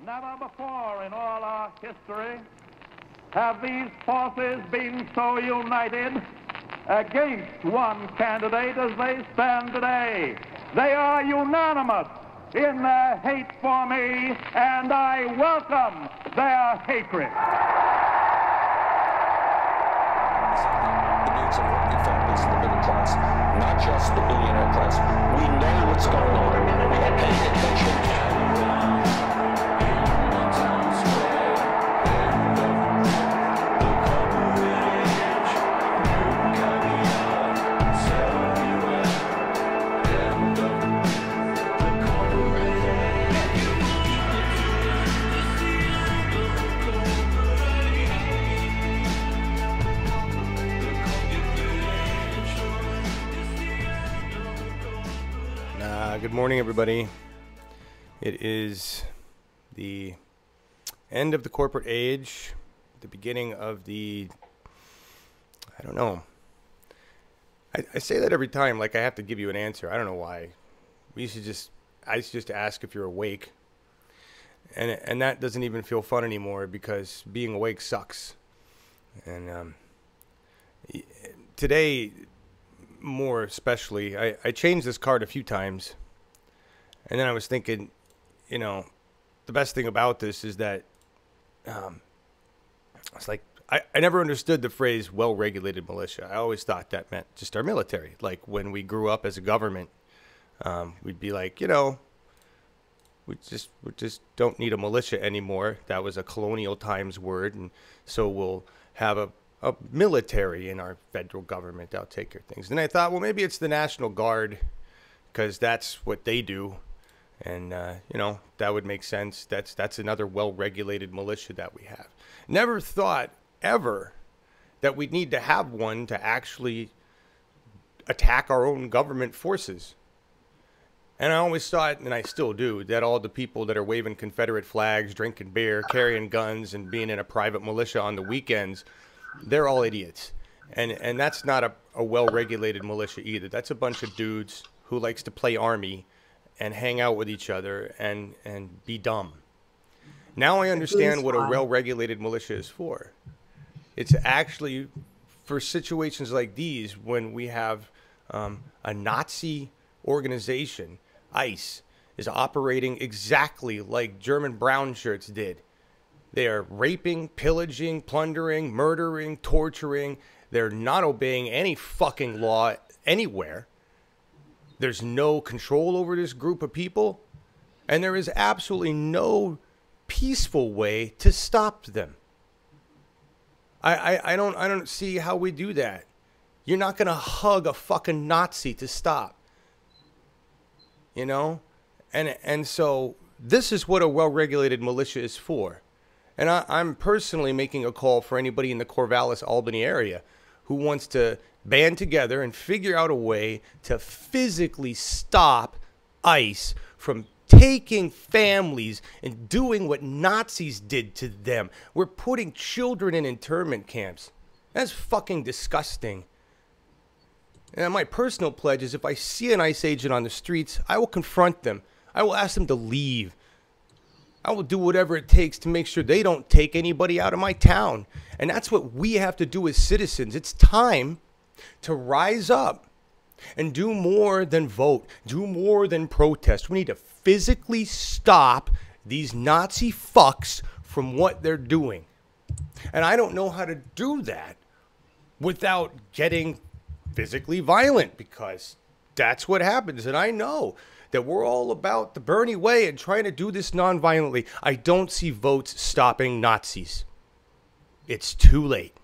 Never before in all our history have these forces been so united against one candidate as they stand today. They are unanimous in their hate for me, and I welcome their hatred. The needs of working families in the middle class, not just the billionaire class. We know what's going on. We are paying attention. Good morning, everybody. It is the end of the corporate age, the beginning of the, I don't know. I say that every time, like I have to give you an answer. I don't know why. I used to just ask if you're awake. And that doesn't even feel fun anymore because being awake sucks. And today, more especially, I changed this card a few times. And then I was thinking, you know, the best thing about this is that it's like I never understood the phrase well-regulated militia. I always thought that meant just our military. Like when we grew up as a government, we'd be like, you know, we just don't need a militia anymore. That was a colonial times word. And so we'll have a military in our federal government. That'll take care of things. And I thought, well, maybe it's the National Guard because that's what they do. And, you know, that would make sense. That's another well-regulated militia that we have. Never thought ever that we'd need to have one to actually attack our own government forces. And I always thought, and I still do, that all the people that are waving Confederate flags, drinking beer, carrying guns, and being in a private militia on the weekends, they're all idiots. And that's not a well-regulated militia either. That's a bunch of dudes who likes to play army and hang out with each other and be dumb. Now I understand what a well-regulated militia is for. It's actually for situations like these when we have a Nazi organization, ICE, is operating exactly like German brown shirts did. They are raping, pillaging, plundering, murdering, torturing. They're not obeying any fucking law anywhere. There's no control over this group of people, and there is absolutely no peaceful way to stop them. I don't see how we do that. You're not gonna hug a fucking Nazi to stop. You know? And so this is what a well-regulated militia is for. And I'm personally making a call for anybody in the Corvallis, Albany area who wants to band together and figure out a way to physically stop ICE from taking families and doing what Nazis did to them. We're putting children in internment camps. That's fucking disgusting. And my personal pledge is if I see an ICE agent on the streets, I will confront them. I will ask them to leave. I will do whatever it takes to make sure they don't take anybody out of my town. And that's what we have to do as citizens. It's time to rise up and do more than vote, do more than protest. We need to physically stop these Nazi fucks from what they're doing. And I don't know how to do that without getting physically violent, because that's what happens. And I know that we're all about the Bernie way and trying to do this non-violently. I don't see votes stopping Nazis. It's too late.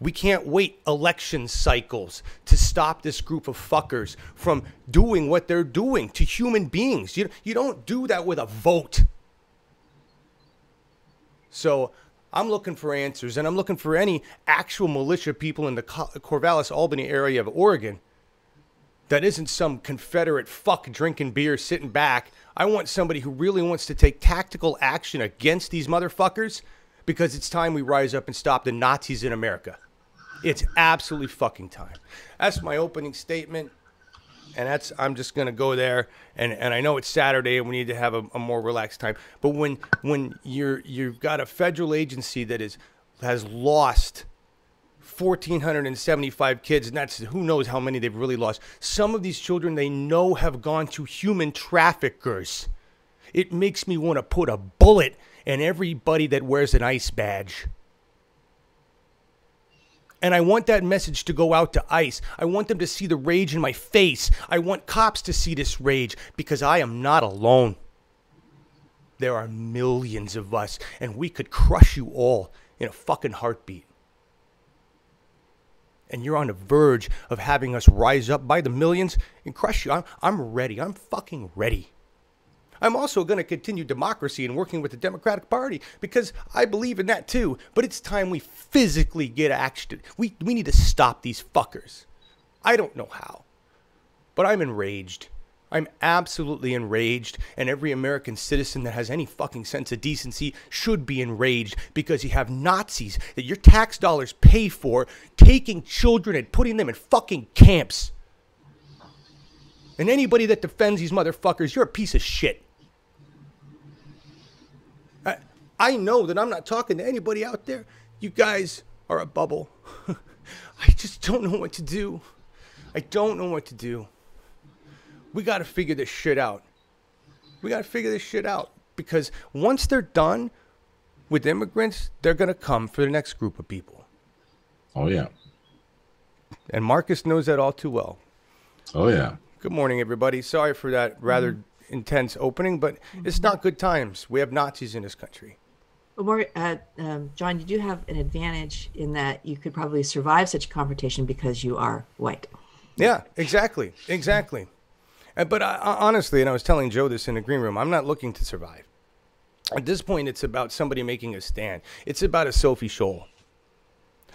We can't wait election cycles to stop this group of fuckers from doing what they're doing to human beings. You don't do that with a vote. So I'm looking for answers, and I'm looking for any actual militia people in the Corvallis, Albany area of Oregon that isn't some Confederate fuck drinking beer sitting back. I want somebody who really wants to take tactical action against these motherfuckers, because it's time we rise up and stop the Nazis in America. It's absolutely fucking time. That's my opening statement. And I'm just going to go there. And I know it's Saturday and we need to have a more relaxed time. But when you've got a federal agency that has lost 1,475 kids, and that's who knows how many they've really lost. Some of these children they know have gone to human traffickers. It makes me want to put a bullet in everybody that wears an ICE badge. And I want that message to go out to ICE. I want them to see the rage in my face. I want cops to see this rage because I am not alone. There are millions of us, and we could crush you all in a fucking heartbeat. And you're on the verge of having us rise up by the millions and crush you. I'm ready. I'm fucking ready. I'm also going to continue democracy and working with the Democratic Party because I believe in that too. But it's time we physically get action. We need to stop these fuckers. I don't know how, but I'm enraged. I'm absolutely enraged, and every American citizen that has any fucking sense of decency should be enraged because you have Nazis that your tax dollars pay for taking children and putting them in fucking camps. And anybody that defends these motherfuckers, you're a piece of shit. I know that I'm not talking to anybody out there. You guys are a bubble. I just don't know what to do. I don't know what to do. We got to figure this shit out. We got to figure this shit out because once they're done with immigrants, they're going to come for the next group of people. Oh, yeah. And Markus knows that all too well. Oh, yeah. Good morning, everybody. Sorry for that rather intense opening, but it's not good times. We have Nazis in this country. Well, John, you do have an advantage in that you could probably survive such a confrontation because you are white. Yeah, exactly. Exactly. But honestly, and I was telling Joe this in the green room, I'm not looking to survive. At this point, it's about somebody making a stand. It's about a Sophie Scholl.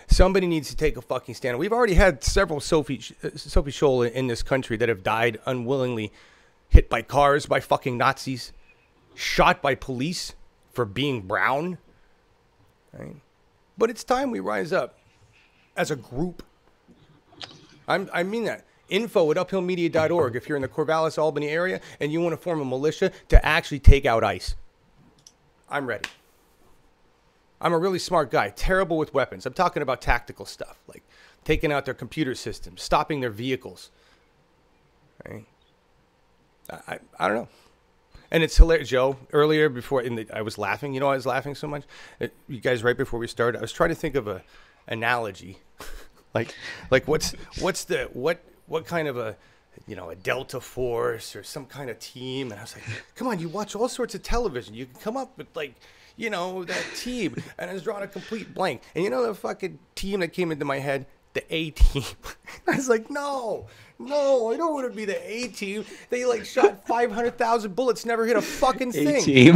Somebody needs to take a fucking stand. We've already had several Sophie Scholl in this country that have died unwillingly, hit by cars by fucking Nazis, shot by police for being brown. Right? But it's time we rise up as a group. I mean that. info@uphillmedia.org if you're in the Corvallis, Albany area and you want to form a militia to actually take out ICE. I'm ready. I'm a really smart guy, terrible with weapons. I'm talking about tactical stuff, like taking out their computer systems, stopping their vehicles. Right? I don't know. And it's hilarious, Joe. Earlier, I was laughing. You know why I was laughing so much? You guys, right before we started, I was trying to think of a analogy. like what kind of a Delta Force or some kind of team? And I was like, come on, you watch all sorts of television. You can come up with that team. And I was drawing a complete blank. And the fucking team that came into my head? The A-team. I was like, no, I don't want to be the A-team. They shot 500,000 bullets, never hit a fucking thing. A-team.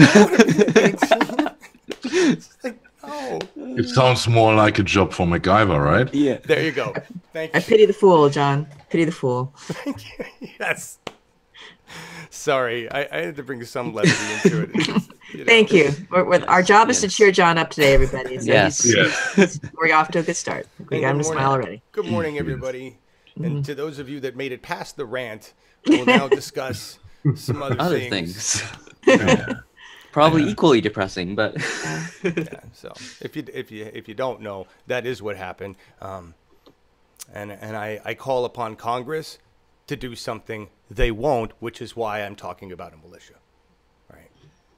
It's like, no. It sounds more like a job for MacGyver, right? Yeah. There you go. Thank you. I pity the fool, John. Pity the fool. Thank you. Yes. Sorry, I had to bring some levity into it. Thank you. Our job is to cheer John up today, everybody. So Yes. we're off to a good start. We got him to smile already. Good morning, everybody. And to those of you that made it past the rant, we'll now discuss some other things. Probably equally depressing, but Yeah, so if you don't know, that is what happened. And I call upon Congress to do something. They won't, which is why I'm talking about a militia. Right?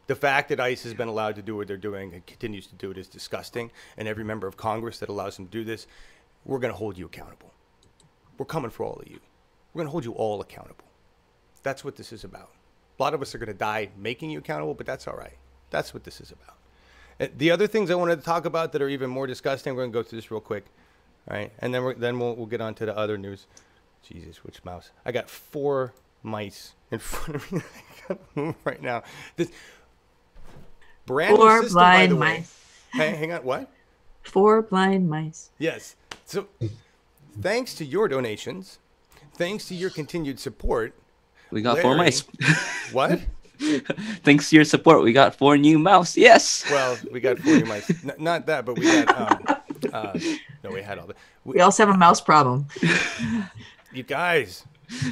The fact that ICE has been allowed to do what they're doing and continues to do it is disgusting. And every member of Congress that allows them to do this, we're going to hold you accountable. We're coming for all of you. We're going to hold you all accountable. That's what this is about. A lot of us are going to die making you accountable, but that's all right. That's what this is about. The other things I wanted to talk about that are even more disgusting, we're going to go through this real quick. All right? And then we'll get on to the other news. Jesus, which mouse? I got 4 mice in front of me. I got to move right now. This brand new 4 system, by the blind way. mice. Hey, hang on. What? 4 blind mice. Yes. So, thanks to your donations, thanks to your continued support, we got 4 mice. What? Thanks to your support, we got 4 new mouse. Yes. Well, we got 4 new mice. Not that, but we got. No, we had all that. We also have a mouse problem. You guys,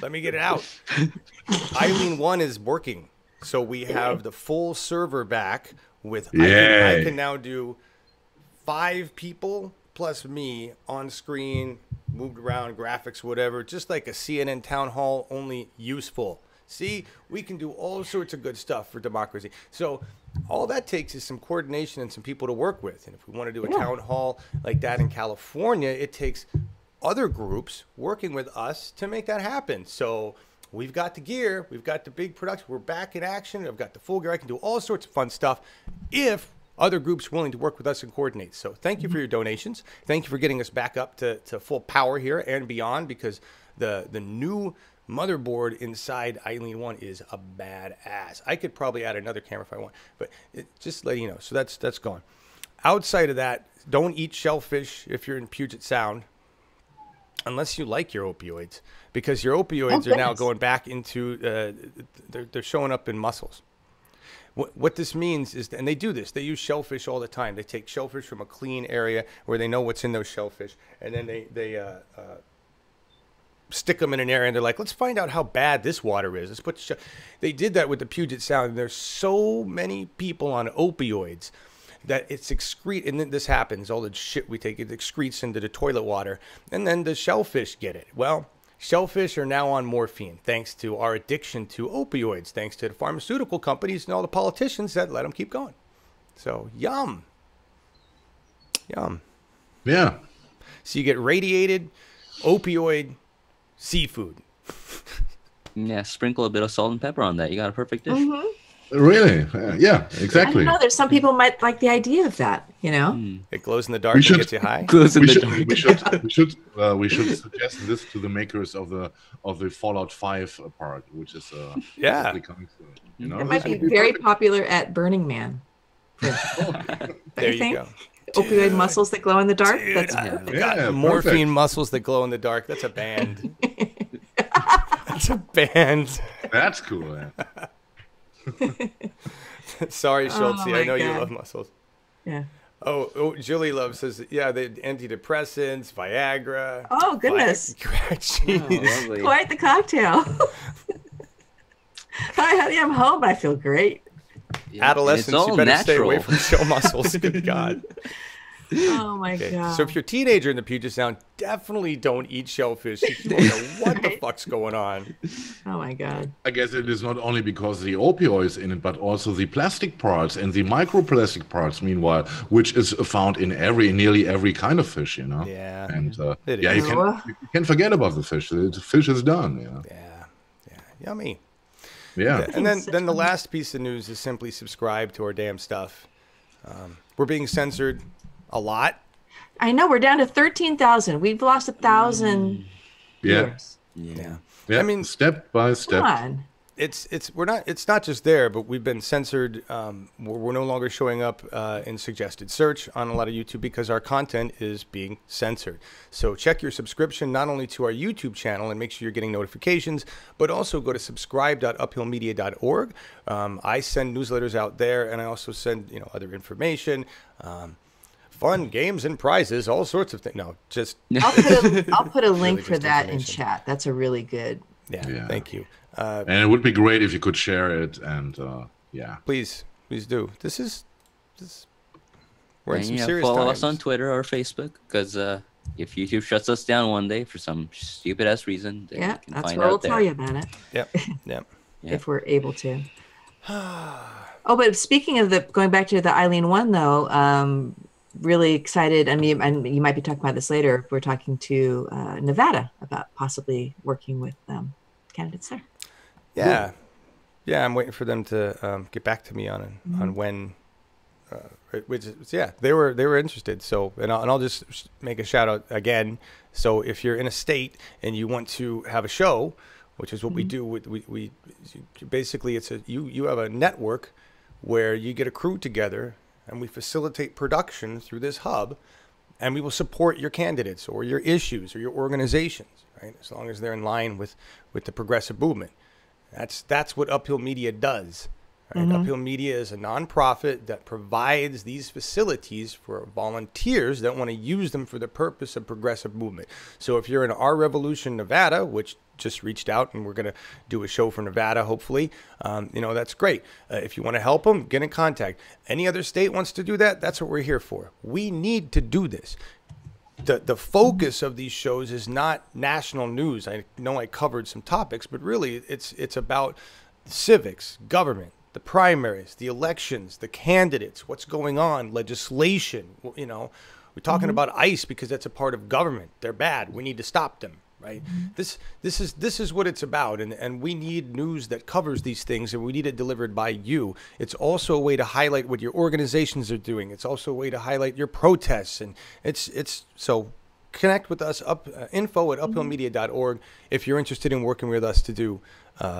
Let me get it out. Eileen 1 is working. So we have the full server back with I can now do 5 people plus me on screen, moved around, graphics, whatever, just like a CNN town hall, only useful. See, we can do all sorts of good stuff for democracy. So all that takes is some coordination and some people to work with. And if we want to do a town hall like that in California, it takes other groups working with us to make that happen. So we've got the gear, we've got the big production, we're back in action, I've got the full gear, I can do all sorts of fun stuff if other groups willing to work with us and coordinate. So thank you for your donations. Thank you for getting us back up to full power here and beyond, because the new motherboard inside Eileen 1 is a badass. I could probably add another camera if I want, but just letting you know. So that's gone. Outside of that, don't eat shellfish if you're in Puget Sound, unless you like your opioids, because your opioids are now going back into, they're showing up in mussels. What this means is, and they do this, they use shellfish all the time. They take shellfish from a clean area where they know what's in those shellfish, and then they stick them in an area, and they're like, let's find out how bad this water is. Let's put they did that with the Puget Sound, and there's so many people on opioids that it's and then this happens, all the shit we take, it excretes into the toilet water, and then the shellfish get it. Well, shellfish are now on morphine, thanks to our addiction to opioids, thanks to the pharmaceutical companies and all the politicians that let them keep going. So, yum. Yeah. So you get radiated, opioid, seafood. Yeah, sprinkle a bit of salt and pepper on that. You got a perfect dish. Really? Yeah, exactly. I don't know. There's some people might like the idea of that, you know? It glows in the dark and gets you high. Glows in the dark. We should suggest this to the makers of the Fallout 5 part, which is coming soon. You know, It might be very popular at Burning Man. There you go. Opioid mussels that glow in the dark? Dude, That's got morphine muscles that glow in the dark. That's a band. That's a band. That's cool, man. Sorry, Schultz. Oh I know my you God. love muscles. Yeah. Oh, Julie loves says, yeah, the antidepressants, Viagra. Oh, goodness. Jeez. Lovely. Quite the cocktail. Hi, honey, I'm home. I feel great. Yeah, Adolescents, and it's all you better stay away natural. from show muscles. Good God. Oh, my Okay. God. So if you're a teenager in the Puget Sound, definitely don't eat shellfish. You don't know what the fuck's going on. Oh, my God. I guess it is not only because of the opioids in it, but also the plastic parts and the microplastic parts, meanwhile, which is found in nearly every kind of fish, you know? Yeah. And It yeah, is. you can forget about the fish. The fish is done, you know? Yeah. Yummy. Yeah. And then the last piece of news is simply subscribe to our damn stuff. We're being censored a lot. I know. We're down to 13,000. We've lost 1,000 Yeah. viewers. Yeah. Yeah. I mean, step by step. Come on. it's not just there, but we've been censored. We're no longer showing up in suggested search on a lot of YouTube because our content is being censored. So check your subscription not only to our YouTube channel and make sure you're getting notifications, but also go to subscribe.uphillmedia.org. I send newsletters out there, and I also send other information. Fun games and prizes, all sorts of things. No, just I'll put a link Really for just that in information. chat. That's a really good. Yeah. Thank you. And it would be great if you could share it. And yeah. Please do. This is we're in And, some yeah, serious follow times. us on Twitter or Facebook, because if YouTube shuts us down one day for some stupid ass reason, then Yeah, you can that's find where we'll out there. tell you about it Yep. Yeah. if we're able to. Oh, but speaking of going back to the Eileen one, though, really excited. I mean, and you might be talking about this later. We're talking to Nevada about possibly working with candidates there. Yeah. Yeah, I'm waiting for them to get back to me on when. They were interested. So, and I'll just make a shout out again. So, if you're in a state and you want to have a show, which is what we do, we basically you have a network where you get a crew together and we facilitate production through this hub, and we will support your candidates or your issues or your organizations, right? As long as they're in line with the progressive movement. That's what Uphill Media does. Right? Uphill Media is a nonprofit that provides these facilities for volunteers that want to use them for the purpose of progressive movement. So if you're in Our Revolution, Nevada, which just reached out and we're going to do a show for Nevada, hopefully, that's great. If you want to help them, get in contact. Any other state wants to do that, that's what we're here for. We need to do this. The focus of these shows is not national news. I know I covered some topics, but really it's about civics, government, the primaries, the elections, the candidates, what's going on, legislation. We're talking about ICE because that's a part of government. They're bad. We need to stop them. Right. This is what it's about. And we need news that covers these things, and we need it delivered by you. It's also a way to highlight what your organizations are doing. It's also a way to highlight your protests. And it's so connect with us, info@uphillmedia.org if you're interested in working with us to do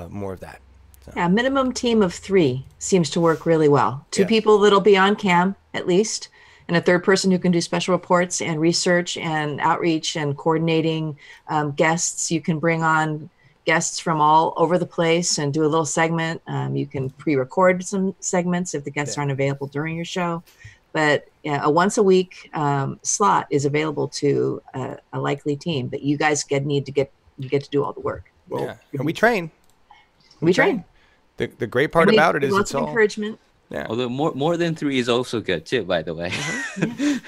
more of that. So. Yeah, minimum team of 3 seems to work really well. 2 people that'll be on cam at least, and a 3rd person who can do special reports and research and outreach and coordinating guests. You can bring on guests from all over the place and do a little segment. You can pre-record some segments if the guests aren't available during your show. But a once a week slot is available to a likely team. But you guys need to get to do all the work. And we train. We train. The great part about it is lots of encouragement. Yeah. Although more than 3 is also good too, by the way.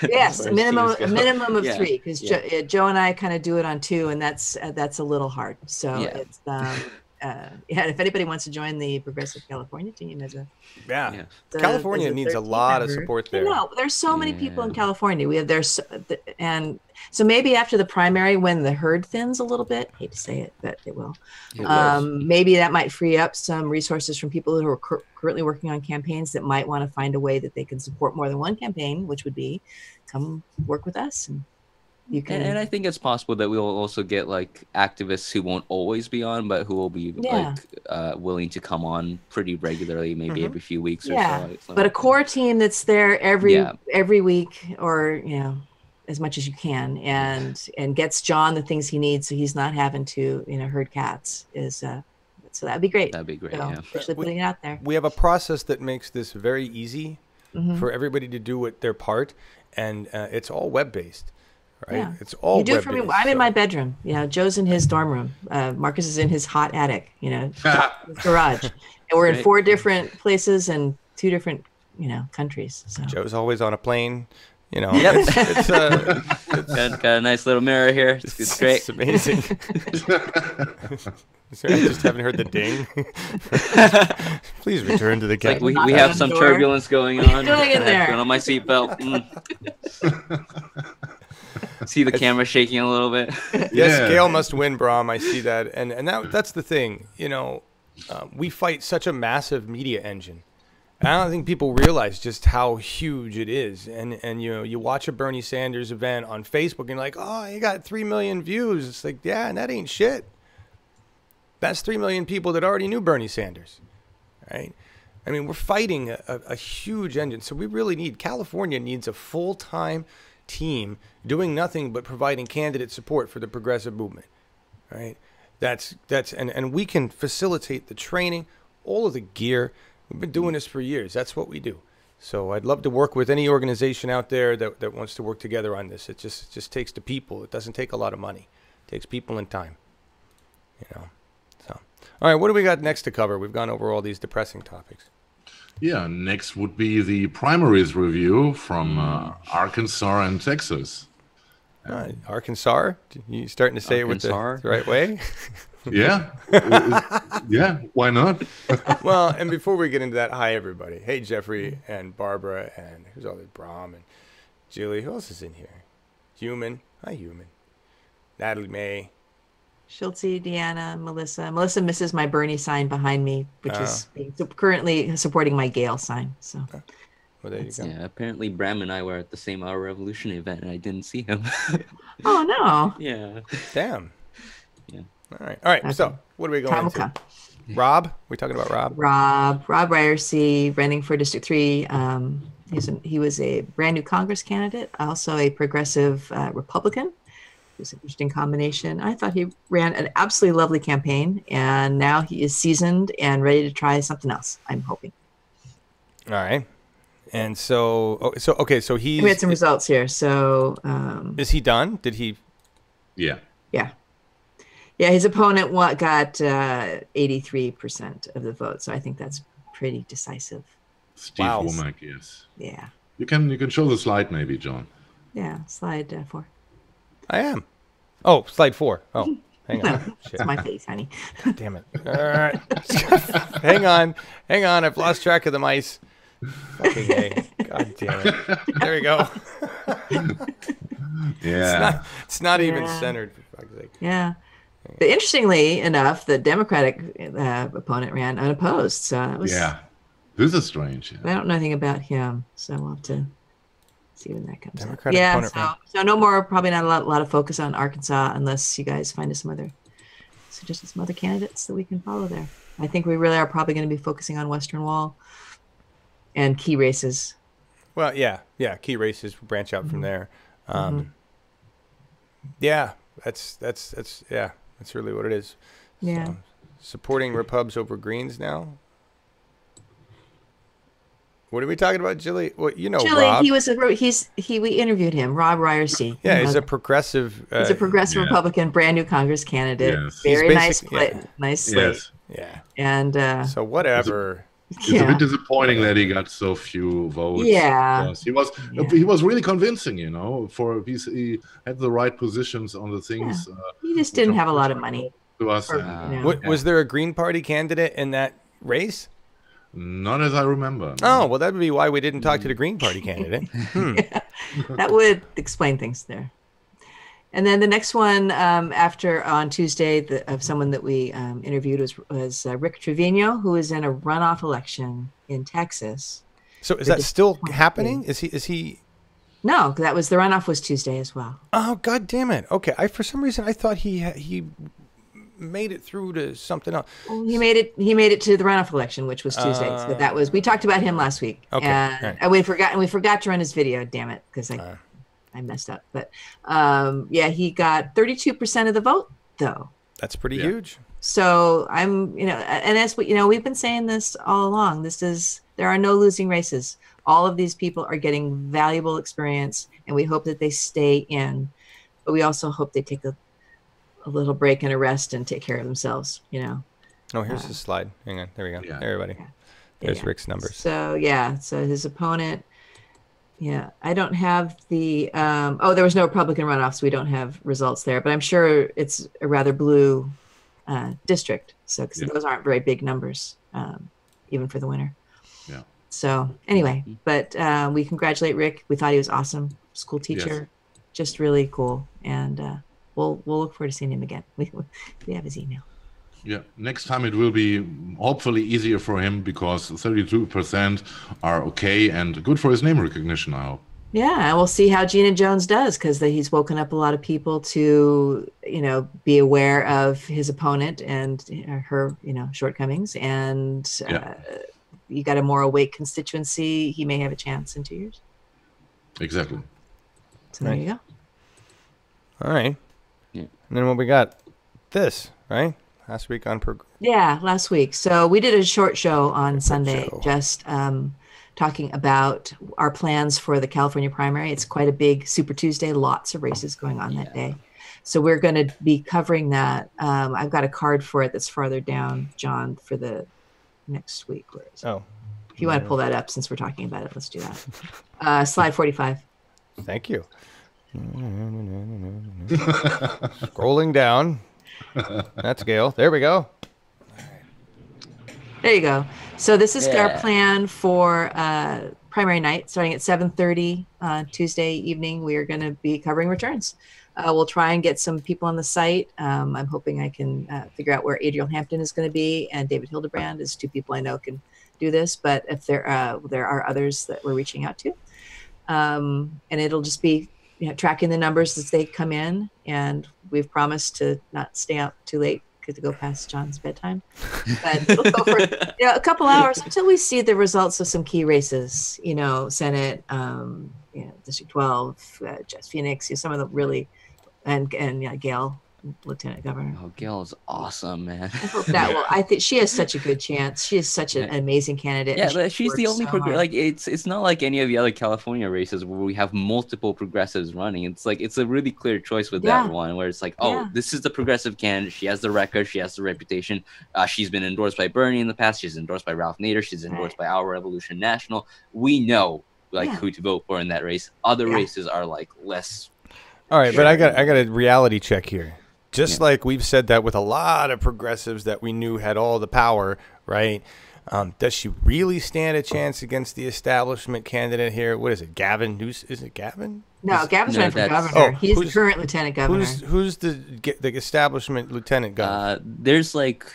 Yes, a minimum of 3, because Joe and I kind of do it on 2, and that's a little hard. So it's if anybody wants to join the Progressive California team as a California needs a lot of support there. No, there's so many people in California. And so maybe after the primary, when the herd thins a little bit, hate to say it, but it will. Maybe that might free up some resources from people who are currently working on campaigns that might want to find a way that they can support more than one campaign, which would be come work with us. And you can. And I think it's possible that we'll also get like activists who won't always be on, but who will be willing to come on pretty regularly, maybe every few weeks or so. But a core team that's there every week, or as much as you can, and gets John the things he needs, so he's not having to herd cats. So that'd be great. That'd be great. So, especially putting it out there. We have a process that makes this very easy for everybody to do their part, and it's all web based. Right? Yeah. It's all you do it for me. I'm in my bedroom. Joe's in his dorm room. Markus is in his hot attic. Garage. And we're in 4 different places and 2 different countries. So Joe's always on a plane. It's got a nice little mirror here. It's great. It's amazing. I just haven't heard the ding. Please return to the cabin. Like we have some turbulence going on. Doing in there. Put on my seatbelt. See the camera shaking a little bit. Yes, Gayle must win, Brahm. I see that, and that's the thing. We fight such a massive media engine. I don't think people realize just how huge it is. And you watch a Bernie Sanders event on Facebook and you're like, oh, you got 3 million views. It's like, yeah, and that ain't shit. That's 3 million people that already knew Bernie Sanders, right? I mean, we're fighting a huge engine. So we really California needs a full-time team doing nothing but providing candidate support for the progressive movement, right? And we can facilitate the training, all of the gear. We've been doing this for years. That's what we do. So I'd love to work with any organization out there that wants to work together on this. It just takes the people. It doesn't take a lot of money. It takes people and time. So, all right, what do we got next to cover? We've gone over all these depressing topics. Yeah, next would be the primaries review from Arkansas and Texas. All right, Arkansas? You starting to say Arkansas? It with the right way? Yeah. Yeah, why not? Well, and before we get into that, hi, everybody. Hey, Jeffrey and Barbara and who's all this? Brahm and Julie. Who else is in here? Human. Hi, Human. Natalie May. Schultze, Deanna, Melissa. Melissa misses my Bernie sign behind me, which is currently supporting my Gayle sign. So. Well, there you go. Yeah, apparently Bram and I were at the same Our Revolution event, and I didn't see him. Oh, no. Yeah. Damn. Yeah. All right. Okay. So what are we going into? Rob? We talking about Rob? Rob Ryerson, running for District 3. He was a brand new Congress candidate, also a progressive Republican. It was an interesting combination. I thought he ran an absolutely lovely campaign, and now he is seasoned and ready to try something else, I'm hoping. All right. And so so we had some results here. So is he done? Did he? Yeah. Yeah. Yeah, his opponent got 83% of the vote. So I think that's pretty decisive. Steve Womack, yes. Yeah. You can show the slide maybe, John. Yeah, slide 4. I am. Oh, slide 4. Oh, hang on. It's my face, honey. God damn it. All right. Hang on. I've lost track of the mice. Fucking A. God damn it. There we go. Yeah. It's not even centered, for fuck's sake. Yeah. But interestingly enough, the Democratic opponent ran unopposed. So that was. Yeah. This is strange. I don't know anything about him, so we'll have to see when that comes Democratic up. Yeah, opponent so no more, probably not a lot of focus on Arkansas unless you guys find us some other candidates that we can follow there. I think we really are probably going to be focusing on Western Wall and key races. Well, yeah, key races branch out from there. Yeah, that's really what it is. Yeah. So, supporting Repubs over Greens now. What are we talking about, Jilly? Well, Rob. We interviewed him, Rob Ryerson. Yeah, he's a progressive. He's a progressive Republican, brand new Congress candidate. Yes. Very nice slate. Yes. Yeah. And so whatever. It's a bit disappointing that he got so few votes. Yeah. He was really convincing, he had the right positions on the things. Yeah. He just didn't have a lot of money. To us. Was there a Green Party candidate in that race? Not as I remember. No. Oh, well, that would be why we didn't talk to the Green Party candidate. Yeah, that would explain things there. And then the next one on Tuesday of someone that we interviewed was Rick Trevino, who is in a runoff election in Texas. So is that still happening? Is he? No, the runoff was Tuesday as well. Oh, God damn it. Okay. For some reason, I thought he made it through to something else. Well, he made it to the runoff election, which was Tuesday. So we talked about him last week. Okay. And we forgot to run his video, damn it, because I messed up. But he got 32% of the vote though. That's pretty huge. So and as we've been saying this all along, there are no losing races. All of these people are getting valuable experience, and we hope that they stay in, but we also hope they take a little break and a rest and take care of themselves, Oh, here's the slide. Hang on. There we go. Yeah. Everybody. There's Rick's numbers. So his opponent, I don't have the, there was no Republican runoff, so we don't have results there, but I'm sure it's a rather blue district. So, because those aren't very big numbers, even for the winner. Yeah. So anyway, but we congratulate Rick. We thought he was awesome. School teacher, just really cool. And, we'll look forward to seeing him again. We have his email. Yeah, next time it will be hopefully easier for him because 32% are okay and good for his name recognition, I hope. Yeah, and we'll see how Gina Jones does because he's woken up a lot of people to, be aware of his opponent and her, shortcomings. And you got a more awake constituency. He may have a chance in 2 years. Exactly. So there you go. All right. Yeah. And then what we got? This, right? Last week on last week. So we did a short show on Sunday, just talking about our plans for the California primary. It's quite a big Super Tuesday, lots of races going on that day. So we're going to be covering that. I've got a card for it that's farther down, John, for the next week. Where is it? Oh. If you want to pull that up since we're talking about it, let's do that. Slide 45. Thank you. Scrolling down. That's Gayle. There we go. There you go. So this is our plan for primary night, starting at 7:30 Tuesday evening. We are going to be covering returns. We'll try and get some people on the site. I'm hoping I can figure out where Adriel Hampton is going to be, and David Hildebrand is two people I know can do this. But if there are others that we're reaching out to, and it'll just be tracking the numbers as they come in, and we've promised to not stay out too late to go past John's bedtime. But we'll go for a couple hours until we see the results of some key races. Senate, District 12, Jess Phoenix, some of the really, and Gayle lieutenant governor. Oh, Gayle's awesome, man. I hope that will. I think she has such a good chance. She is such an amazing candidate. Yeah, but she's the only like it's not like any of the other California races where we have multiple progressives running. It's like it's a really clear choice with that one where it's like, oh, this is the progressive candidate. She has the record. She has the reputation. She's been endorsed by Bernie in the past. She's endorsed by Ralph Nader. She's endorsed by Our Revolution National. We know who to vote for in that race. Other races are like less. All right, but I got a reality check here. Just like we've said that with a lot of progressives that we knew had all the power, right? Does she really stand a chance against the establishment candidate here? What is it, Gavin? Is it Gavin? No, Gavin's running for governor. He's the current lieutenant governor. Who's the establishment lieutenant governor? There's like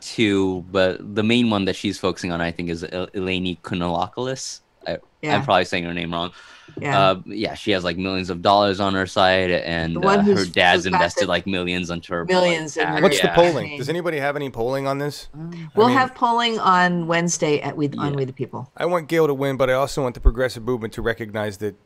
two, but the main one that she's focusing on, I think, is Eleni Kounalakis. I'm probably saying her name wrong. Yeah, she has like millions of dollars on her side, and her dad's invested like millions into her. Millions. What's the polling? Does anybody have any polling on this? We'll have polling on Wednesday on We the People. I want Gayle to win, but I also want the progressive movement to recognize that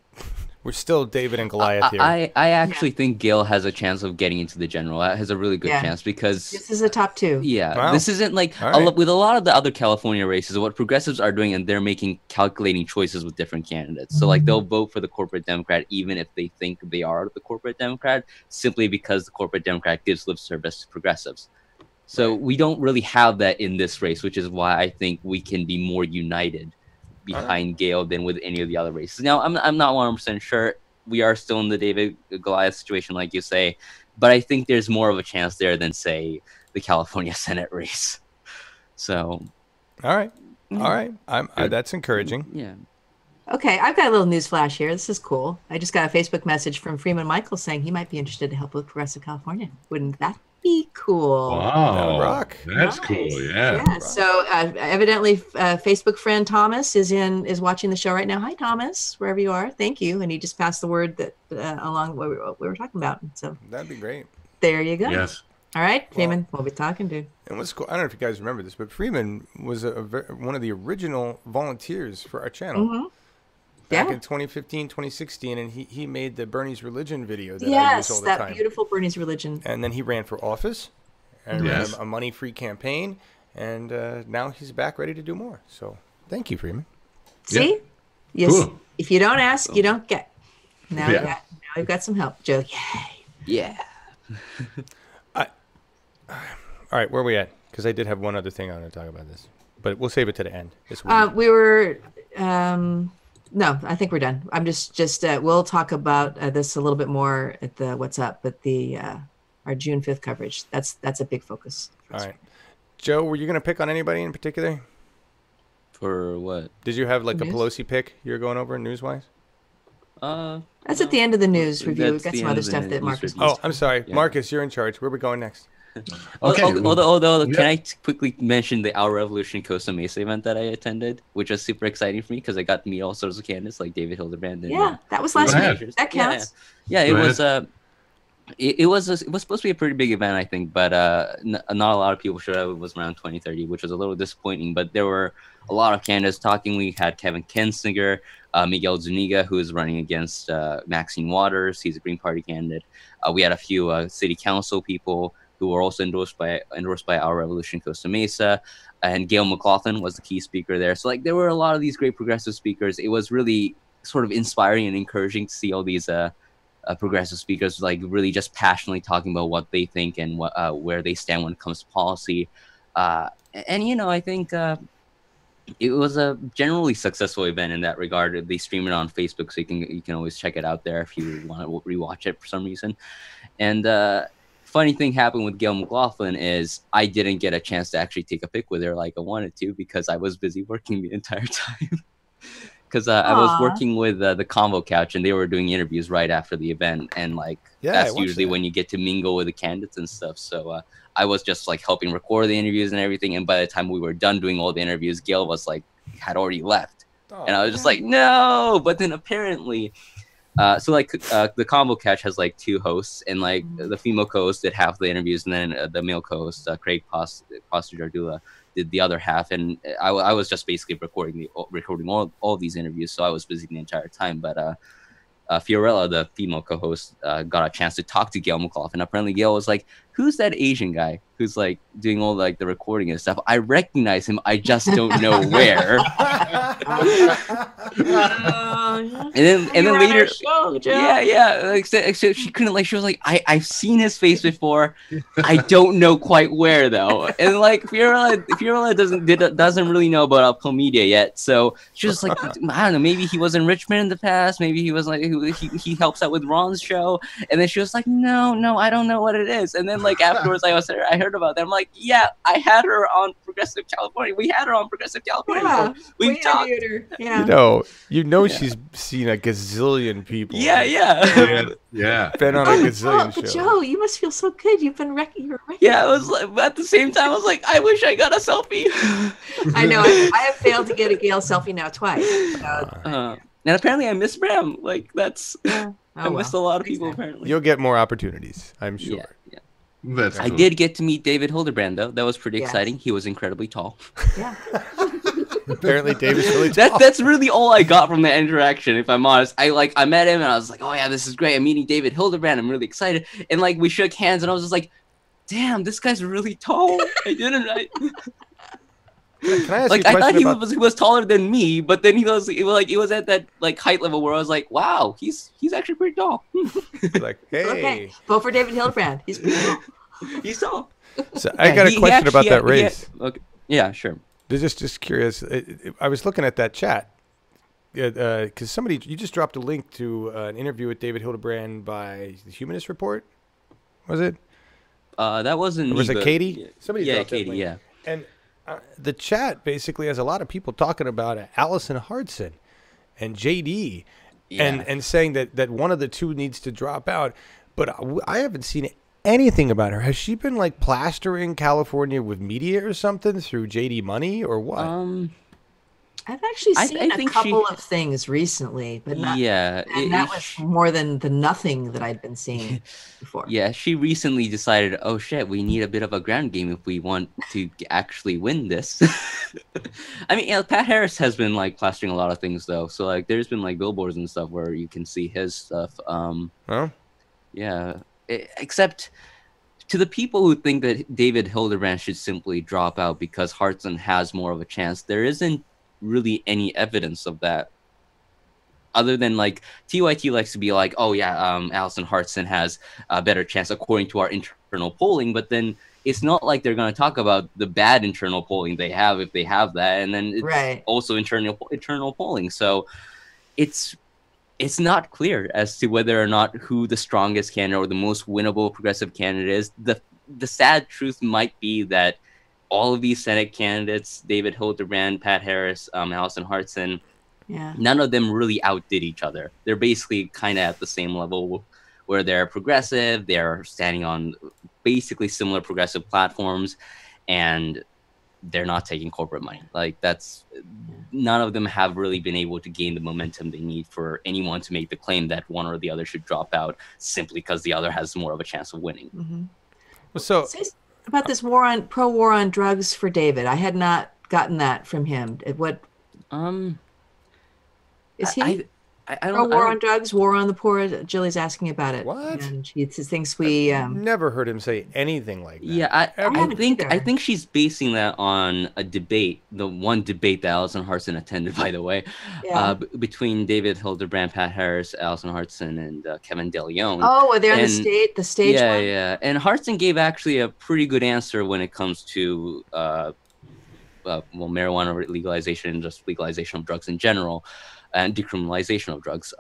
we're still David and Goliath here. I actually think Gayle has a chance of getting into the general. Has a really good chance because this is a top two. Yeah, this isn't like with a lot of the other California races. What progressives are doing, and they're making calculating choices with different candidates. So like they'll vote for the corporate Democrat even if they think they are the corporate Democrat, simply because the corporate Democrat gives lip service to progressives. So we don't really have that in this race, which is why I think we can be more united behind Gayle than with any of the other races. Now, I'm not 100% sure. We are still in the David Goliath situation, like you say, but I think there's more of a chance there than, say, the California Senate race. So, all right. That's encouraging. Yeah. Okay, I've got a little news flash here. This is cool. I just got a Facebook message from Freeman Michael saying he might be interested to help with Progressive California. Wouldn't that be cool? Wow, rock. That's cool. Yeah. So evidently, Facebook friend Thomas is watching the show right now. Hi, Thomas, wherever you are. Thank you. And he just passed the word that along what we were talking about. So that'd be great. There you go. Yes. All right, Freeman, we'll be talking to. And what's cool, I don't know if you guys remember this, but Freeman was one of the original volunteers for our channel. Mm-hmm. Back in 2015, 2016, and he made the Bernie's Religion video that I use all the time. Yes, that beautiful Bernie's Religion. And then he ran for office and ran a money-free campaign, and now he's back ready to do more. So thank you, Freeman. See? Yeah. Yes. Cool. If you don't ask, you don't get. Now we've got some help, Joe. Yay. Yeah. All right, where are we at? Because I did have one other thing I want to talk about this, but we'll save it to the end. We were... no, I think we're done. I'm just we'll talk about this a little bit more at the What's Up, but our June 5th coverage. That's a big focus. All right. Joe, were you going to pick on anybody in particular? For what? Did you have like a Pelosi pick you're going over news-wise? That's at the end of the news review. We've got some other stuff that Markus. I'm sorry. Yeah. Markus, you're in charge. Where are we going next? Okay. Although can I quickly mention the Our Revolution Costa Mesa event that I attended, which was super exciting for me because I got to meet all sorts of candidates like David Hildebrand. And, that was last week. That counts. Yeah, it was. It was supposed to be a pretty big event, I think, but not a lot of people showed up. It was around 20-30, which was a little disappointing. But there were a lot of candidates talking. We had Kevin Kinzinger, Miguel Zuniga, who is running against Maxine Waters. He's a Green Party candidate. We had a few city council people who were also endorsed by Our Revolution Costa Mesa, and Gayle McLaughlin was the key speaker there. So like there were a lot of these great progressive speakers. It was really sort of inspiring and encouraging to see all these progressive speakers like really just passionately talking about what they think and where they stand when it comes to policy. And I think it was a generally successful event in that regard. They stream it on Facebook, so you can always check it out there if you want to rewatch it for some reason. And funny thing happened with Gayle McLaughlin is I didn't get a chance to actually take a pic with her like I wanted to because I was busy working the entire time. Because I was working with the Convo Couch and they were doing interviews right after the event. And that's usually when you get to mingle with the candidates and stuff. So I was just like helping record the interviews and everything. And by the time we were done doing all the interviews, Gayle was had already left. And I was just like, no. But then apparently... the Convo Catch has two hosts, and the female co-host did half the interviews, and then the male co-host Craig Postujardula did the other half, and I was just basically recording all these interviews, so I was busy the entire time. But Fiorella, the female co-host, got a chance to talk to Gayle McLaughlin. Apparently, Gayle was like, "Who's that Asian guy who's like doing all like the recording and stuff? I recognize him. I just don't know where." And then later, show, like so she couldn't like. She was like, "I've seen his face before. I don't know quite where though." And like Fiorella doesn't really know about Media yet, so she was like, "I don't know. Maybe he was in Richmond in the past. Maybe he was like he helps out with Ron's show." And then she was like, "No, I don't know what it is." And then like afterwards, I heard about that. I'm like, "Yeah, I had her on Progressive California. We had her on Progressive California. Yeah, we talked." Yeah. You know she's seen a gazillion people. Yeah. Been on a gazillion shows. Joe, you must feel so good. You've been you're Yeah, I was like, at the same time, I was like, I wish I got a selfie. I know. I have failed to get a Gayle selfie now twice. And apparently I missed Bram. Like, that's... Yeah. I missed a lot of people, apparently. You'll get more opportunities, I'm sure. Yeah. That's I cool. did get to meet David Hildebrand, though. That was pretty exciting. He was incredibly tall. Yeah. Apparently David's really tall. That's really all I got from the interaction, if I'm honest. I met him, and I was like, oh, yeah, this is great. I'm meeting David Hildebrand. I'm really excited. And, like, we shook hands, and I was just like, damn, this guy's really tall. Can I ask like, you a I thought he about... was taller than me, but then he was at that like height level where I was like, wow, he's actually pretty tall. Like, hey, Okay, vote for David Hildebrand. He's pretty tall. He's tall. So I got a question about that race. Okay. Yeah, sure. Just curious. I was looking at that chat because you just dropped a link to an interview with David Hildebrand by the Humanist Report. Was it? That wasn't. Or was me, it Katie? Somebody dropped that Katie. link. Yeah. And the chat basically has a lot of people talking about Allison Hardson and JD, and saying that one of the two needs to drop out. But I haven't seen anything about her. Has she been like plastering California with media or something through JD Money or what? I've actually seen a couple of things recently, but not. Yeah, that was more than the nothing that I'd been seeing before. Yeah, she recently decided, oh shit, we need a bit of a ground game if we want to actually win this. I mean, Pat Harris has been like plastering a lot of things though. So like, there's been like billboards and stuff where you can see his stuff. Yeah, except to the people who think that David Hildebrand should simply drop out because Hartson has more of a chance, there isn't really any evidence of that, other than like TYT likes to be like, oh yeah, Allison Hartson has a better chance according to our internal polling, but then it's not like they're going to talk about the bad internal polling they have if they have that, and then it's also internal polling. So it's not clear as to whether or not who the strongest candidate or the most winnable progressive candidate is. The sad truth might be that all of these Senate candidates, David Hildebrand, Pat Harris, Allison Hartson, none of them really outdid each other. They're basically kind of at the same level where they're progressive, they're standing on basically similar progressive platforms, and they're not taking corporate money. Like none of them have really been able to gain the momentum they need for anyone to make the claim that one or the other should drop out simply because the other has more of a chance of winning. Mm-hmm. So about this pro war on drugs for David, I had not gotten that from him. What is he? I don't. War on drugs, war on the poor. Jilly's asking about it. What? And she thinks we. Never heard him say anything like that. Yeah, I think she's basing that on a debate, the one debate that Allison Hartson attended, by the way, between David Hildebrand, Pat Harris, Allison Hartson, and Kevin DeLeon. Oh, were they on the stage? Yeah, one? Yeah. And Hartson gave actually a pretty good answer when it comes to marijuana legalization and just legalization of drugs in general, and decriminalization of drugs.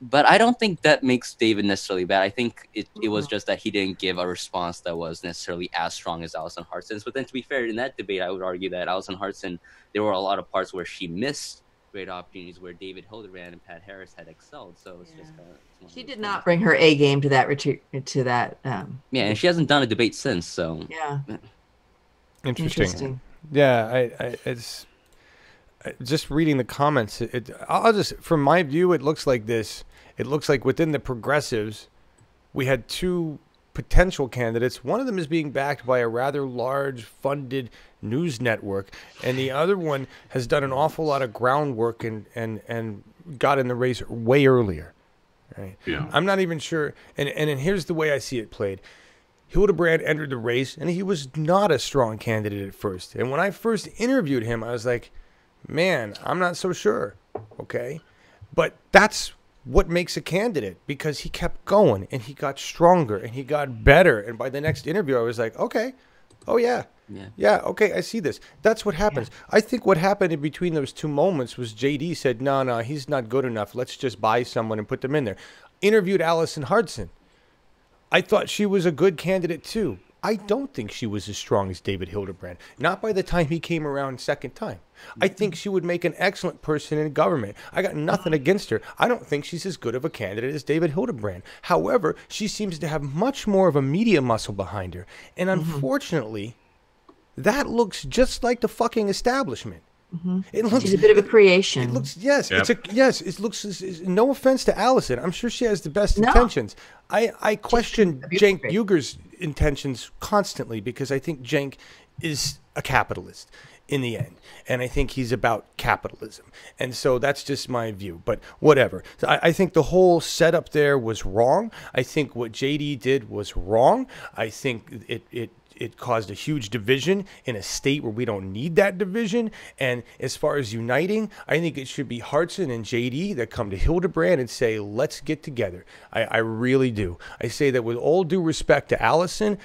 But I don't think that makes David necessarily bad. I think it was just that he didn't give a response that was necessarily as strong as Allison Hartson's. But then to be fair, in that debate, I would argue that Allison Hartson, there were a lot of parts where she missed great opportunities where David Hildebrand and Pat Harris had excelled. So it's just she did not bring her A game to that and she hasn't done a debate since. So Interesting. Yeah, it's just reading the comments. I'll just, from my view, it looks like this. It looks like within the progressives, we had two potential candidates. One of them is being backed by a rather large funded news network, and the other one has done an awful lot of groundwork and got in the race way earlier. Right? Yeah. I'm not even sure. And here's the way I see it played. Hildebrand entered the race, and he was not a strong candidate at first. And when I first interviewed him, I was like, man, I'm not so sure. Okay. But that's what makes a candidate, because he kept going and he got stronger and he got better. And by the next interview, I was like, okay. Oh, yeah. Yeah, okay, I see this. That's what happens. Yeah. I think what happened in between those two moments was JD said, no, he's not good enough. Let's just buy someone and put them in there. Interviewed Allison Hudson. I thought she was a good candidate too. I don't think she was as strong as David Hildebrand. Not by the time he came around second time. I think she would make an excellent person in government. I got nothing against her. I don't think she's as good of a candidate as David Hildebrand. However, she seems to have much more of a media muscle behind her. And unfortunately, that looks just like the fucking establishment. It looks, she's a bit of a creation. It looks, yes, yep. It looks. No offense to Allison, I'm sure she has the best intentions. I question Cenk Uger's intentions constantly, because I think Cenk is a capitalist in the end, and I think he's about capitalism, and so that's just my view. But whatever. So I think the whole setup there was wrong. I think what JD did was wrong. I think it caused a huge division in a state where we don't need that division. And as far as uniting, I think it should be Hartson and JD that come to Hildebrand and say, let's get together. I really do. I say that with all due respect to Allison,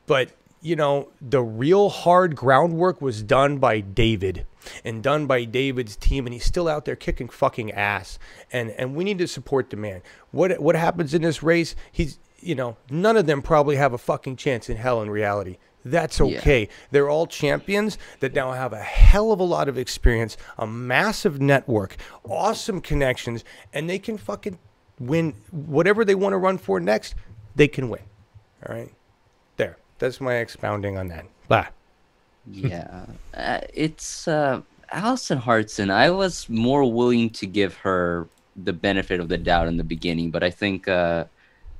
but, you know, the real hard groundwork was done by David and done by David's team, and he's still out there kicking fucking ass. And we need to support the man. What happens in this race, none of them probably have a fucking chance in hell in reality. That's okay. Yeah. They're all champions that now have a hell of a lot of experience, a massive network, awesome connections, and they can fucking win whatever they want to run for next. They can win. All right? There. That's my expounding on that. Blah. Yeah. It's Allison Hartson. I was more willing to give her the benefit of the doubt in the beginning, but I think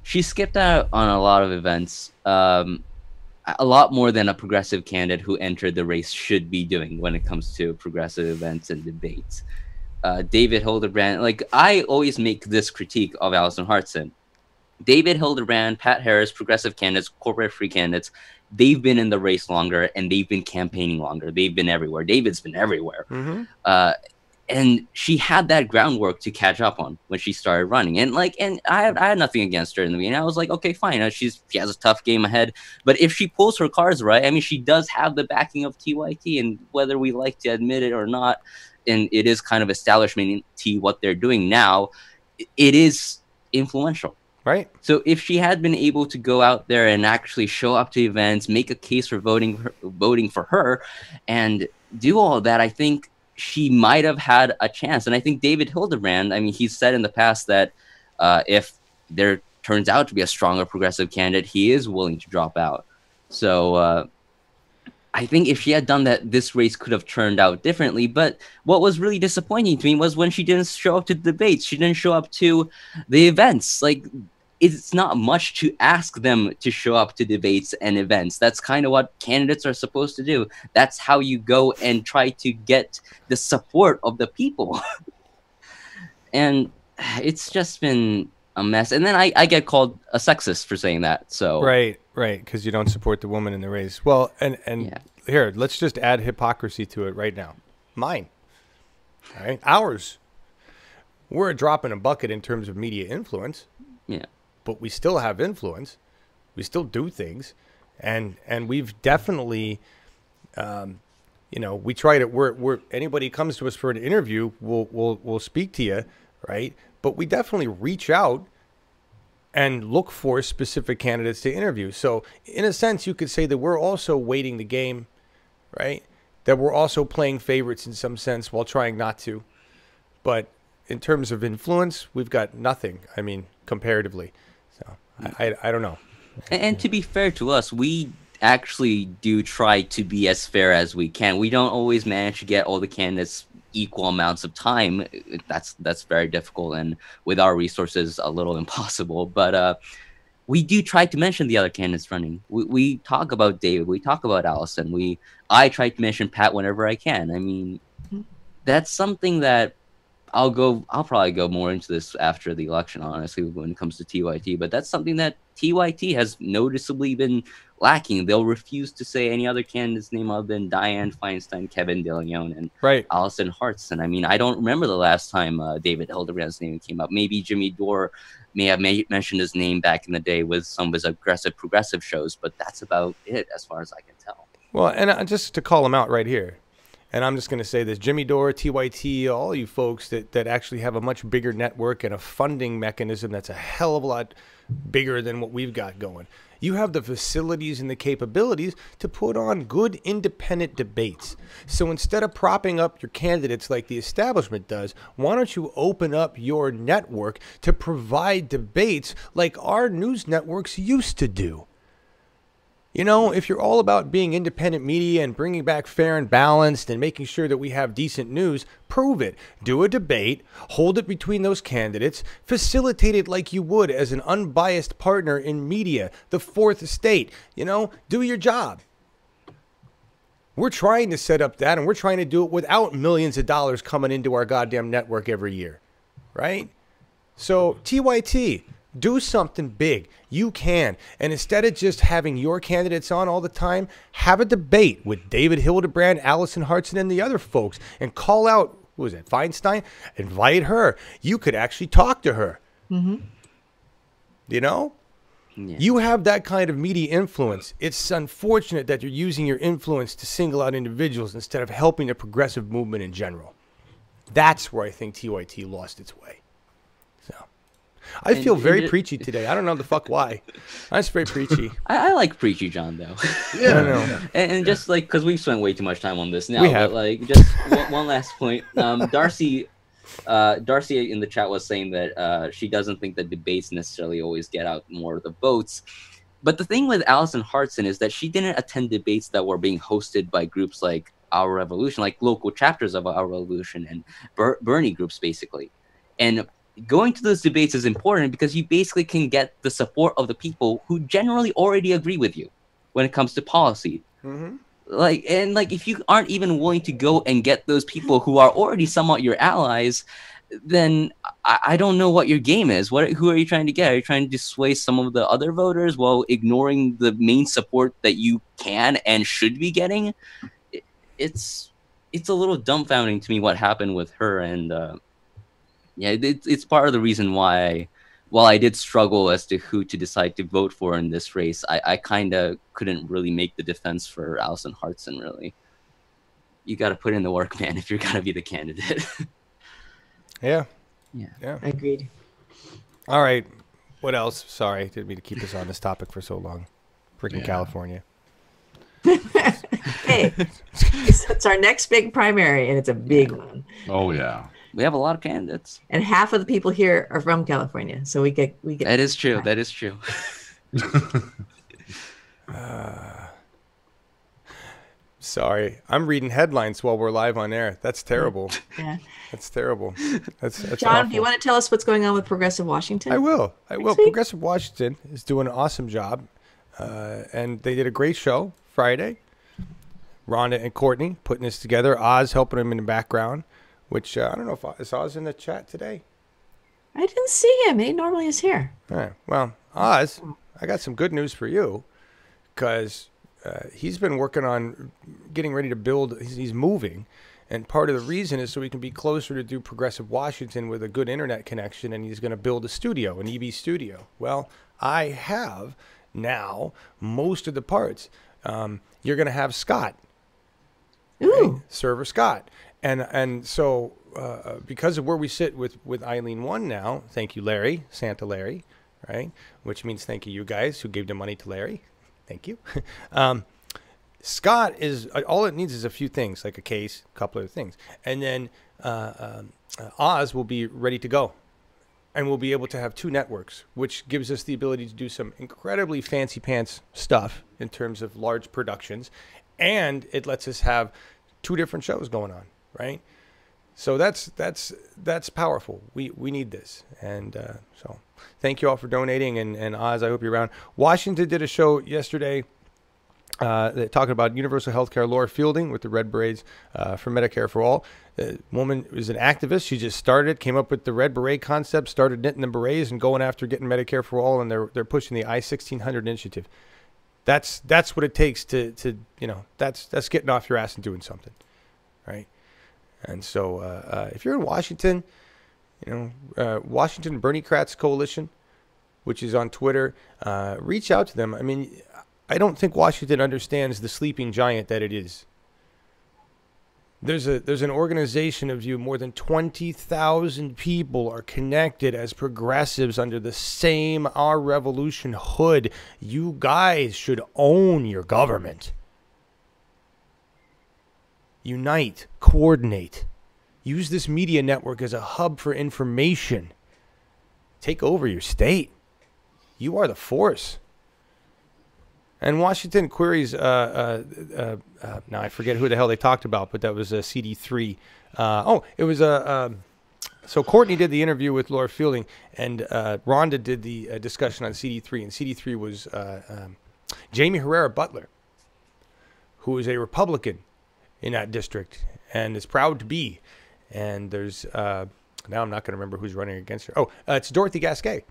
she skipped out on a lot of events, a lot more than a progressive candidate who entered the race should be doing when it comes to progressive events and debates. David Hildebrand, like, I always make this critique of Allison Hartson. David Hildebrand, Pat Harris, progressive candidates, corporate free candidates, they've been in the race longer and they've been campaigning longer. They've been everywhere. David's been everywhere. And she had that groundwork to catch up on when she started running. And I had nothing against her in the beginning. I was like, okay, fine. She has a tough game ahead. But if she pulls her cards right, I mean, she does have the backing of TYT, and whether we like to admit it or not, and it is kind of establishment what they're doing now, it is influential. Right. So if she had been able to go out there and actually show up to events, make a case for voting for her, and do all that, I think she might have had a chance. And I think David Hildebrand, I mean, he's said in the past that if there turns out to be a stronger progressive candidate, he is willing to drop out. So I think if she had done that, this race could have turned out differently. But what was really disappointing to me was when she didn't show up to the debates. She didn't show up to the events. Like, it's not much to ask them to show up to debates and events. That's kind of what candidates are supposed to do. That's how you go and try to get the support of the people. And it's just been a mess. And then I get called a sexist for saying that. So right, because you don't support the woman in the race. Well, and yeah. Here, let's just add hypocrisy to it right now. Mine. All right, ours. We're a drop in a bucket in terms of media influence. Yeah. But we still have influence. We still do things, and we've definitely, we try to. We're anybody comes to us for an interview, we'll speak to you, right? But we definitely reach out and look for specific candidates to interview. So in a sense, you could say that we're also waiting the game, right? That we're also playing favorites in some sense while trying not to. But in terms of influence, we've got nothing. I mean, comparatively. So I don't know. And to be fair to us, we actually do try to be as fair as we can. We don't always manage to get all the candidates equal amounts of time. That's very difficult, and with our resources, a little impossible. But we do try to mention the other candidates running. We talk about David. We talk about Allison. I try to mention Pat whenever I can. I mean, that's something that I'll probably go more into this after the election, honestly, when it comes to TYT. But that's something that TYT has noticeably been lacking. They'll refuse to say any other candidate's name other than Dianne Feinstein, Kevin De Leon, and Allison Hartson. I mean, I don't remember the last time David Hildebrand's name came up. Maybe Jimmy Dore may have mentioned his name back in the day with some of his aggressive progressive shows, but that's about it as far as I can tell. Well, and just to call him out right here, and I'm just going to say this, Jimmy Dore, TYT, all you folks that actually have a much bigger network and a funding mechanism that's a hell of a lot bigger than what we've got going. You have the facilities and the capabilities to put on good independent debates. So instead of propping up your candidates like the establishment does, why don't you open up your network to provide debates like our news networks used to do? You know, if you're all about being independent media and bringing back fair and balanced and making sure that we have decent news, prove it. Do a debate, hold it between those candidates, facilitate it like you would as an unbiased partner in media, the fourth estate. You know, do your job. We're trying to set up that, and we're trying to do it without millions of dollars coming into our goddamn network every year, right? So, TYT. Do something big. You can. And instead of just having your candidates on all the time, have a debate with David Hildebrand, Allison Hartson, and the other folks. And call out, who was it, Feinstein? Invite her. You could actually talk to her. Mm-hmm. You know? Yeah. You have that kind of media influence. It's unfortunate that you're using your influence to single out individuals instead of helping the progressive movement in general. That's where I think TYT lost its way. I feel very preachy today. I don't know the fuck why. I'm just very preachy. I like preachy John, though. Yeah, I know. And just like, because we've spent way too much time on this now. We have. But like, just one last point. Darcy in the chat was saying that she doesn't think that debates necessarily always get out more of the votes. But the thing with Allison Hartson is that she didn't attend debates that were being hosted by groups like Our Revolution, like local chapters of Our Revolution and Bernie groups, basically. And going to those debates is important because you basically can get the support of the people who generally already agree with you when it comes to policy. Mm-hmm. Like if you aren't even willing to go and get those people who are already somewhat your allies, then I don't know what your game is. Who are you trying to get? Are you trying to sway some of the other voters while ignoring the main support that you can and should be getting? It's a little dumbfounding to me what happened with her, and yeah, it's part of the reason why, while I did struggle as to who to decide to vote for in this race, I kind of couldn't really make the defense for Allison Hartson, really. You got to put in the work, man, if you're going to be the candidate. Yeah. Agreed. All right. What else? Sorry, didn't mean to keep us on this topic for so long. Freaking California. Hey, it's our next big primary, and it's a big one. Oh, yeah. We have a lot of candidates, and half of the people here are from California, so we get. That is true. That is true. Sorry, I'm reading headlines while we're live on air. That's terrible. Yeah, that's terrible. That's John, awful. do you want to tell us what's going on with Progressive Washington? I will. Progressive Washington is doing an awesome job, and they did a great show Friday. Rhonda and Courtney putting this together. Oz helping them in the background. Which, I don't know if is Oz in the chat today? I didn't see him. He normally is here. All right. Well, Oz, I got some good news for you because he's been working on getting ready to build. He's moving. And part of the reason is so he can be closer to do Progressive Washington with a good internet connection. And he's going to build a studio, an EB studio. Well, I have now most of the parts. You're going to have Scott. Ooh. Server Scott. And so because of where we sit with Eileen 1 now, thank you, Larry, Santa Larry, right? Which means thank you guys who gave the money to Larry. Thank you. Scott is, all it needs is a few things, like a case, a couple of things. And then Oz will be ready to go. And we'll be able to have 2 networks, which gives us the ability to do some incredibly fancy pants stuff in terms of large productions. And it lets us have 2 different shows going on. Right, so that's powerful. We need this, and so thank you all for donating. And Oz, I hope you're around. Washington did a show yesterday They're talking about universal health care. Laura Fielding with the Red Berets for Medicare for All. The woman is an activist. She just started, came up with the Red Beret concept, started knitting the berets and going after getting Medicare for All, and they're pushing the I-1600 initiative. That's what it takes to that's getting off your ass and doing something, right? And so if you're in Washington, Washington Berniecrats Coalition, which is on Twitter, reach out to them. I mean, I don't think Washington understands the sleeping giant that it is. There's an organization of you. More than 20,000 people are connected as progressives under the same Our Revolution hood. You guys should own your government. Unite, coordinate. Use this media network as a hub for information. Take over your state. You are the force. And Washington queries, now I forget who the hell they talked about, but that was CD3. It was so Courtney did the interview with Laura Fielding, and Rhonda did the discussion on CD3, and CD3 was Jamie Herrera Butler, who is a Republican in that district and is proud to be. And there's, now I'm not going to remember who's running against her. It's Dorothy Gasquet.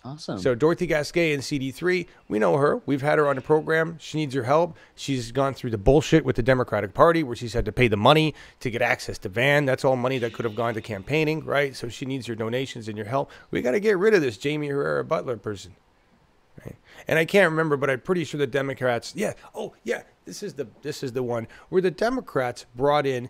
Awesome. So Dorothy Gasquet in CD3, we know her. We've had her on the program. She needs your help. She's gone through the bullshit with the Democratic Party where she's had to pay the money to get access to van. That's all money that could have gone to campaigning, right? So she needs your donations and your help. We got to get rid of this Jamie Herrera Butler person. Right? And I can't remember, but I'm pretty sure the Democrats, this is the one where the Democrats brought in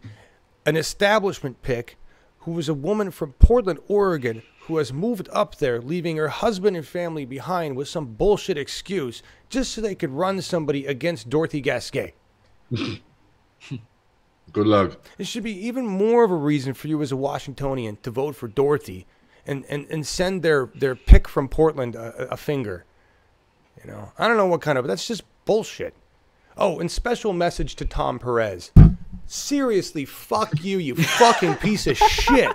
an establishment pick who was a woman from Portland, Oregon, who has moved up there, leaving her husband and family behind with some bullshit excuse just so they could run somebody against Dorothy Gasquet. Good luck. It should be even more of a reason for you as a Washingtonian to vote for Dorothy and send their pick from Portland a finger. I don't know what kind of, that's just bullshit. Oh, and special message to Tom Perez. Seriously, fuck you, you fucking piece of shit.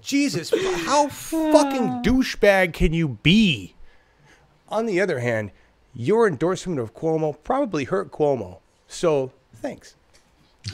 Jesus, how fucking douchebag can you be? On the other hand, your endorsement of Cuomo probably hurt Cuomo. So, thanks.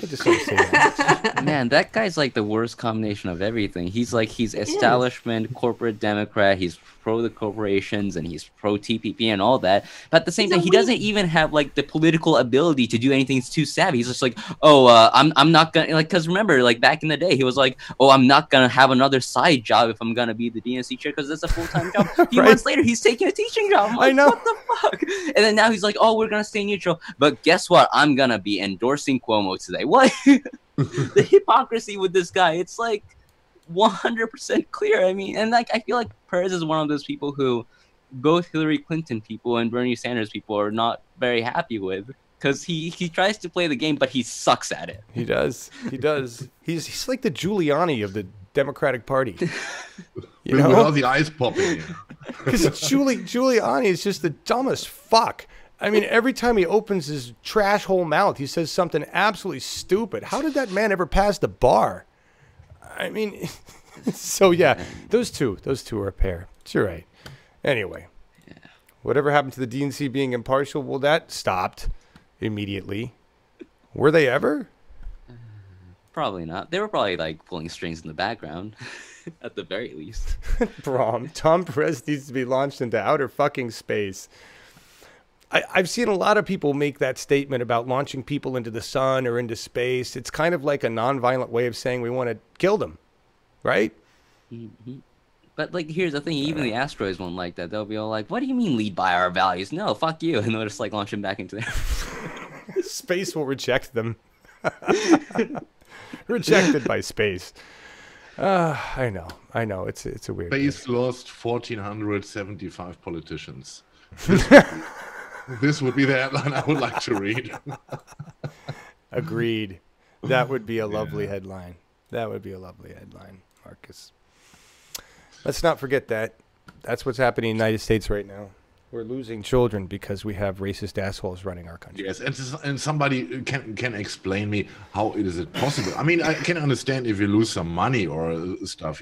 I just want to say that. Man, that guy's like the worst combination of everything. He's establishment, corporate Democrat. He's pro the corporations and he's pro TPP and all that. But at the same time, he doesn't even have like the political ability to do anything too savvy. He's just like, I'm not gonna because remember, like back in the day, he was like, I'm not gonna have another side job if I'm gonna be the DNC chair because it's a full-time job. A few months later, he's taking a teaching job. I'm like, I know. What the fuck? And then now he's like, we're gonna stay neutral. But guess what? I'm gonna be endorsing Cuomo today. What? The hypocrisy with this guy, it's like 100% clear. I mean, and like I feel like Perez is one of those people who both Hillary Clinton people and Bernie Sanders people are not very happy with because he tries to play the game, but he sucks at it. He does. He's like the Giuliani of the Democratic Party. With all the eyes popping. Because Giuliani is just the dumbest fuck. I mean, every time he opens his trash hole mouth, he says something absolutely stupid. How did that man ever pass the bar? I mean, so yeah, those two are a pair. You're right. Anyway, whatever happened to the DNC being impartial? Well, that stopped immediately. Were they ever? Probably not. They were probably like pulling strings in the background, at the very least. Tom Perez needs to be launched into outer fucking space. I've seen a lot of people make that statement about launching people into the sun or into space. It's kind of like a nonviolent way of saying we want to kill them, right? Mm-hmm. But like, here's the thing: even the asteroids won't like that. They'll be all like, "What do you mean lead by our values? No, fuck you!" And they'll just like launch them back into there. Space will reject them. Rejected by space. I know. It's a weird. Space lost 1,475 politicians. This would be the headline I would like to read. Agreed. That would be a lovely headline. That would be a lovely headline, Marcus. Let's not forget that. That's what's happening in the United States right now. We're losing children because we have racist assholes running our country. Yes, and somebody can explain me how is it possible? I mean, I can understand if you lose some money or stuff,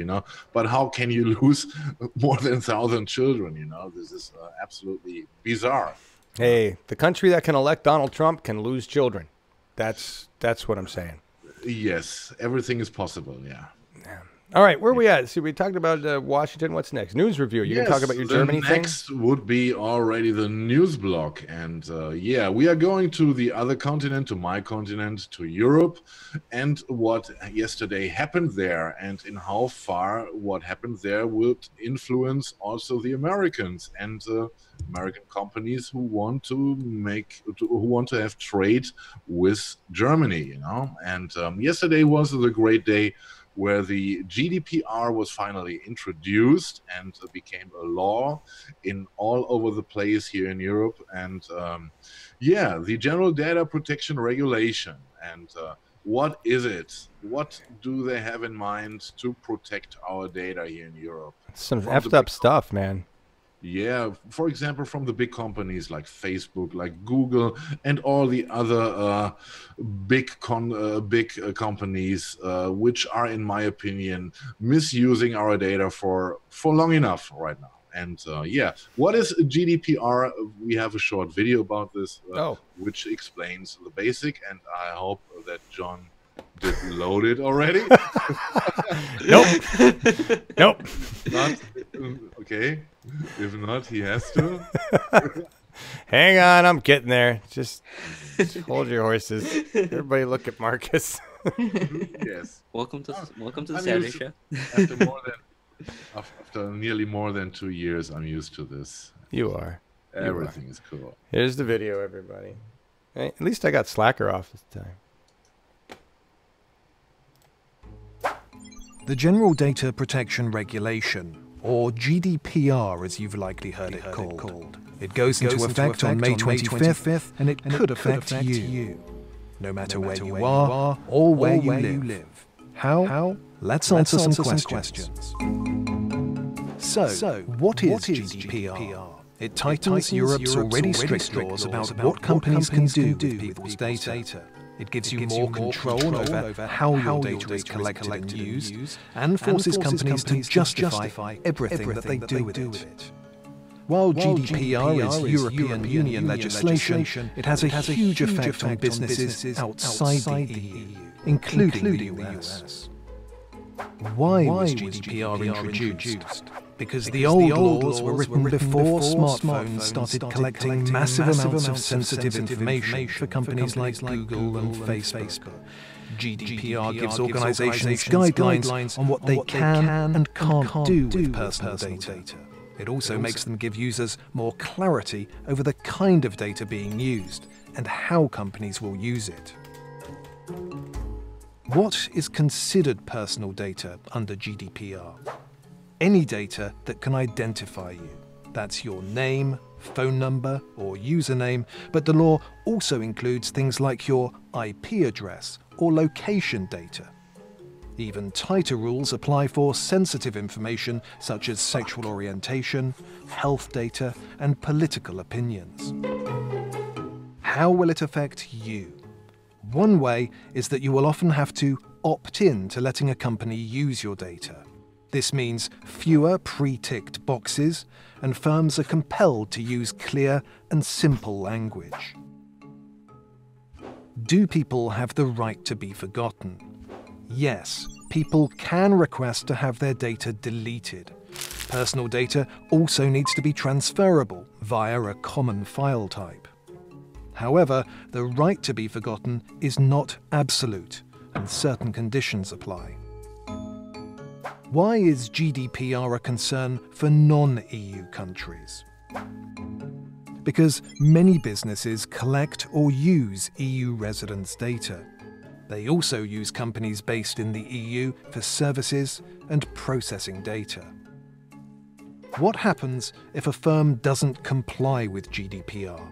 but how can you lose more than 1,000 children? This is absolutely bizarre. Hey, the country that can elect Donald Trump can lose children. That's what I'm saying. Yes, everything is possible. Yeah. All right, where are we at? See, we talked about Washington. What's next? News review. You can talk about your Germany thing? Next would be already the news block. And yeah, we are going to the other continent, to my continent, to Europe, and what yesterday happened there, and in how far what happened there would influence also the Americans and American companies who want to have trade with Germany, you know. And yesterday was the great day where the GDPR was finally introduced and became a law in all over the place here in Europe. And yeah, the General Data Protection Regulation. And what is it? What do they have in mind to protect our data here in Europe? Some effed up stuff, man. Yeah, for example, from the big companies like Facebook, like Google, and all the other big companies, which are, in my opinion, misusing our data for long enough right now. And yeah, what is GDPR? We have a short video about this, which explains the basic, and I hope that John did load it already. Nope. Not, okay. If not, he has to. Hang on, I'm getting there. Just hold your horses. Everybody look at Markus. Yes. Welcome to the Saturday show. After nearly more than 2 years, I'm used to this. You are. Everything is cool. Here's the video, everybody. Hey, at least I got Slacker off this time. The General Data Protection Regulation, or GDPR as you've likely heard it called. It goes into effect on May 25th, and it could affect you, no matter where you are or where you live. How? Let's answer some questions. So, what is GDPR? It tightens Europe's already strict laws about what companies can do with people's data. It gives you more control over how your data is collected and used, and forces companies to justify everything that they do with it. While GDPR is European Union legislation, it has a huge effect on businesses outside the EU, including the US. Why was GDPR introduced? Because the old laws were written before smartphones started collecting massive amounts of sensitive information for companies like Google and Facebook. GDPR gives organizations guidelines on what they can and can't do with personal data. It also makes them give users more clarity over the kind of data being used and how companies will use it. What is considered personal data under GDPR? Any data that can identify you. That's your name, phone number, or username, but the law also includes things like your IP address or location data. Even tighter rules apply for sensitive information such as sexual orientation, health data, and political opinions. How will it affect you? One way is that you will often have to opt in to letting a company use your data. This means fewer pre-ticked boxes, and firms are compelled to use clear and simple language. Do people have the right to be forgotten? Yes, people can request to have their data deleted. Personal data also needs to be transferable via a common file type. However, the right to be forgotten is not absolute, and certain conditions apply. Why is GDPR a concern for non-EU countries? Because many businesses collect or use EU residents' data. They also use companies based in the EU for services and processing data. What happens if a firm doesn't comply with GDPR?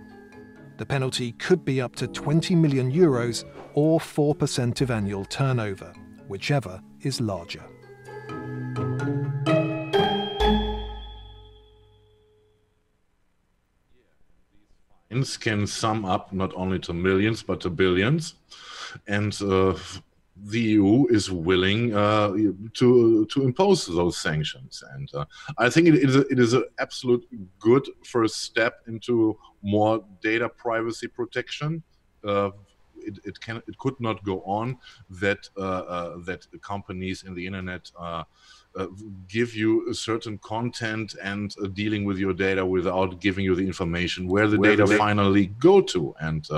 The penalty could be up to 20 million euros or 4% of annual turnover, whichever is larger. Can sum up not only to millions but to billions, and the EU is willing to impose those sanctions, and I think it is an absolute good first step into more data privacy protection. It could not go on that that companies in the internet give you a certain content and dealing with your data without giving you the information where the data finally go to. And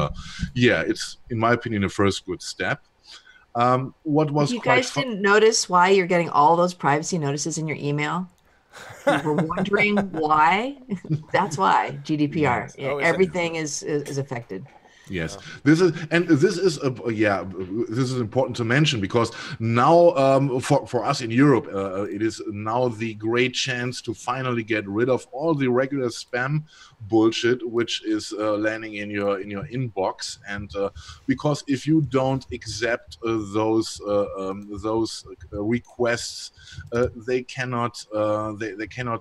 yeah, it's, in my opinion, a first good step. What was you guys didn't notice why you're getting all those privacy notices in your email? You were wondering why? That's why GDPR. Yes. Oh, Everything is affected. Yes, this is important to mention, because now for us in Europe, it is now the great chance to finally get rid of all the regular spam bullshit which is landing in your inbox, and because if you don't accept those requests, they cannot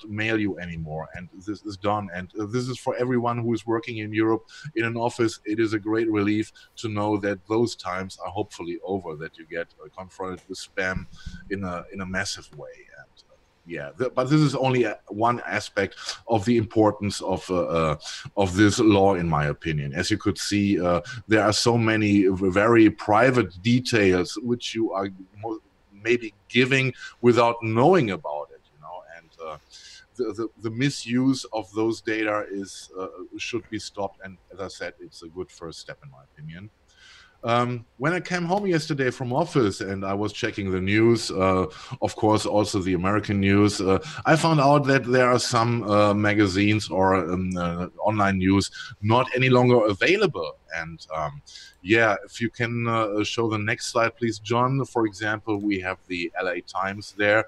mail you anymore, and this is done. And this is for everyone who is working in Europe in an office. It is a great relief to know that those times are hopefully over, that you get confronted with spam in a massive way. And yeah, but this is only one aspect of the importance of this law, in my opinion. As you could see, there are so many very private details which you are maybe giving without knowing about it, you know, and the misuse of those data is should be stopped. And as I said, it's a good first step, in my opinion. When I came home yesterday from office and I was checking the news, of course also the American news, I found out that there are some magazines or online news not any longer available. And yeah, if you can show the next slide, please, John. For example, we have the LA Times there,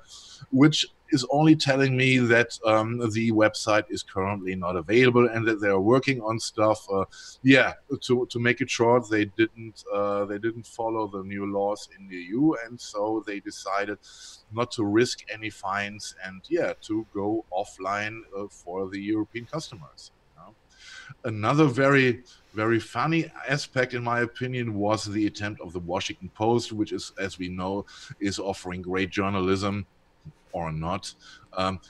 which is only telling me that the website is currently not available and that they are working on stuff. Yeah, to make it short, they didn't follow the new laws in the EU, and so they decided not to risk any fines and yeah, to go offline for the European customers. You know? Another very funny aspect, in my opinion, was the attempt of the Washington Post, which is, as we know, is offering great journalism, or not.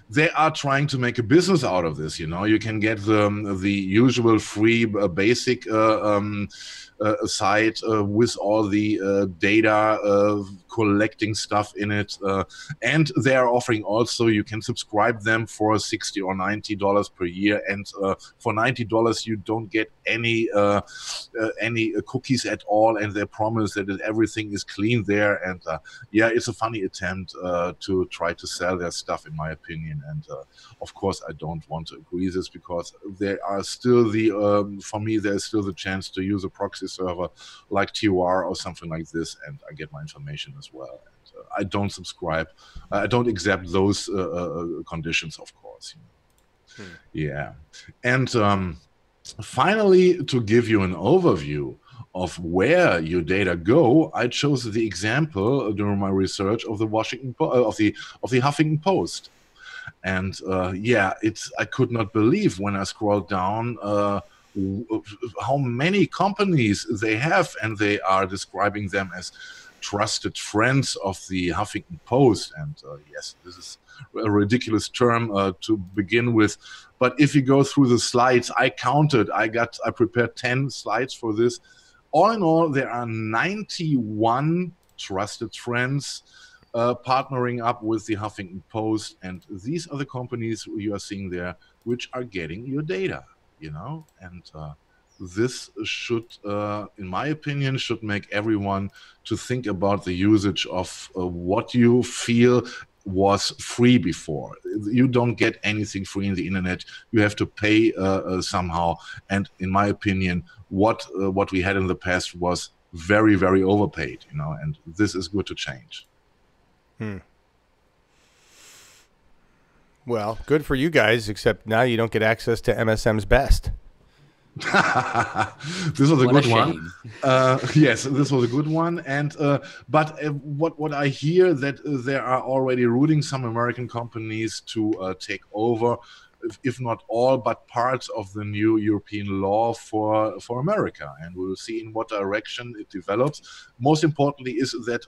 They are trying to make a business out of this. You know, you can get the usual free basic site with all the data collecting stuff in it, and they are offering also, you can subscribe them for $60 or $90 per year, and for $90 you don't get any cookies at all, and they promise that everything is clean there. And yeah, it's a funny attempt to try to sell their stuff, in my opinion. And of course I don't want to agree with this, because there are still for me there's still the chance to use a proxy server like TOR or something like this, and I get my information as well. And I don't subscribe, I don't accept those conditions, of course. You know? Yeah. And finally, to give you an overview of where your data go, I chose the example during my research of the of the Huffington Post. And yeah, I could not believe when I scrolled down how many companies they have, and they are describing them as trusted friends of the Huffington Post. And yes, this is a ridiculous term to begin with, but if you go through the slides, I counted, I prepared 10 slides for this. All in all, there are 91 trusted friends partnering up with the Huffington Post, and these are the companies you are seeing there which are getting your data, you know. And this should, in my opinion, should make everyone to think about the usage of what you feel was free before. You don't get anything free in the internet. You have to pay somehow. And in my opinion, what we had in the past was very, very overpaid, you know, and this is good to change. Well, good for you guys, except now you don't get access to MSM's best. This was a good one. Yes, this was a good one. And but what I hear that there are already rooting some American companies to take over if not all, but parts of the new European law for America, and we'll see in what direction it develops. Most importantly is that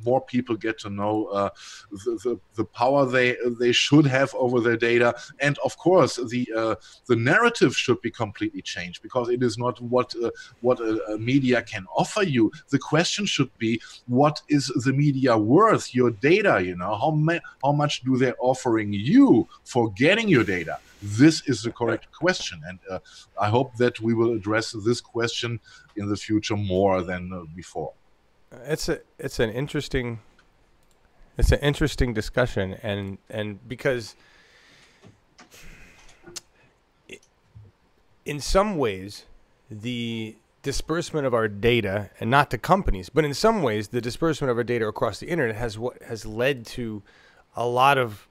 more people get to know the power they should have over their data, and of course the narrative should be completely changed, because it is not what a media can offer you. The question should be, what is the media worth? Your data, how much do they offering you for getting your data? This is the correct question, and I hope that we will address this question in the future more than before. It's an interesting discussion, and because in some ways the disbursement of our data, and not the companies, but in some ways the disbursement of our data across the internet has led to a lot of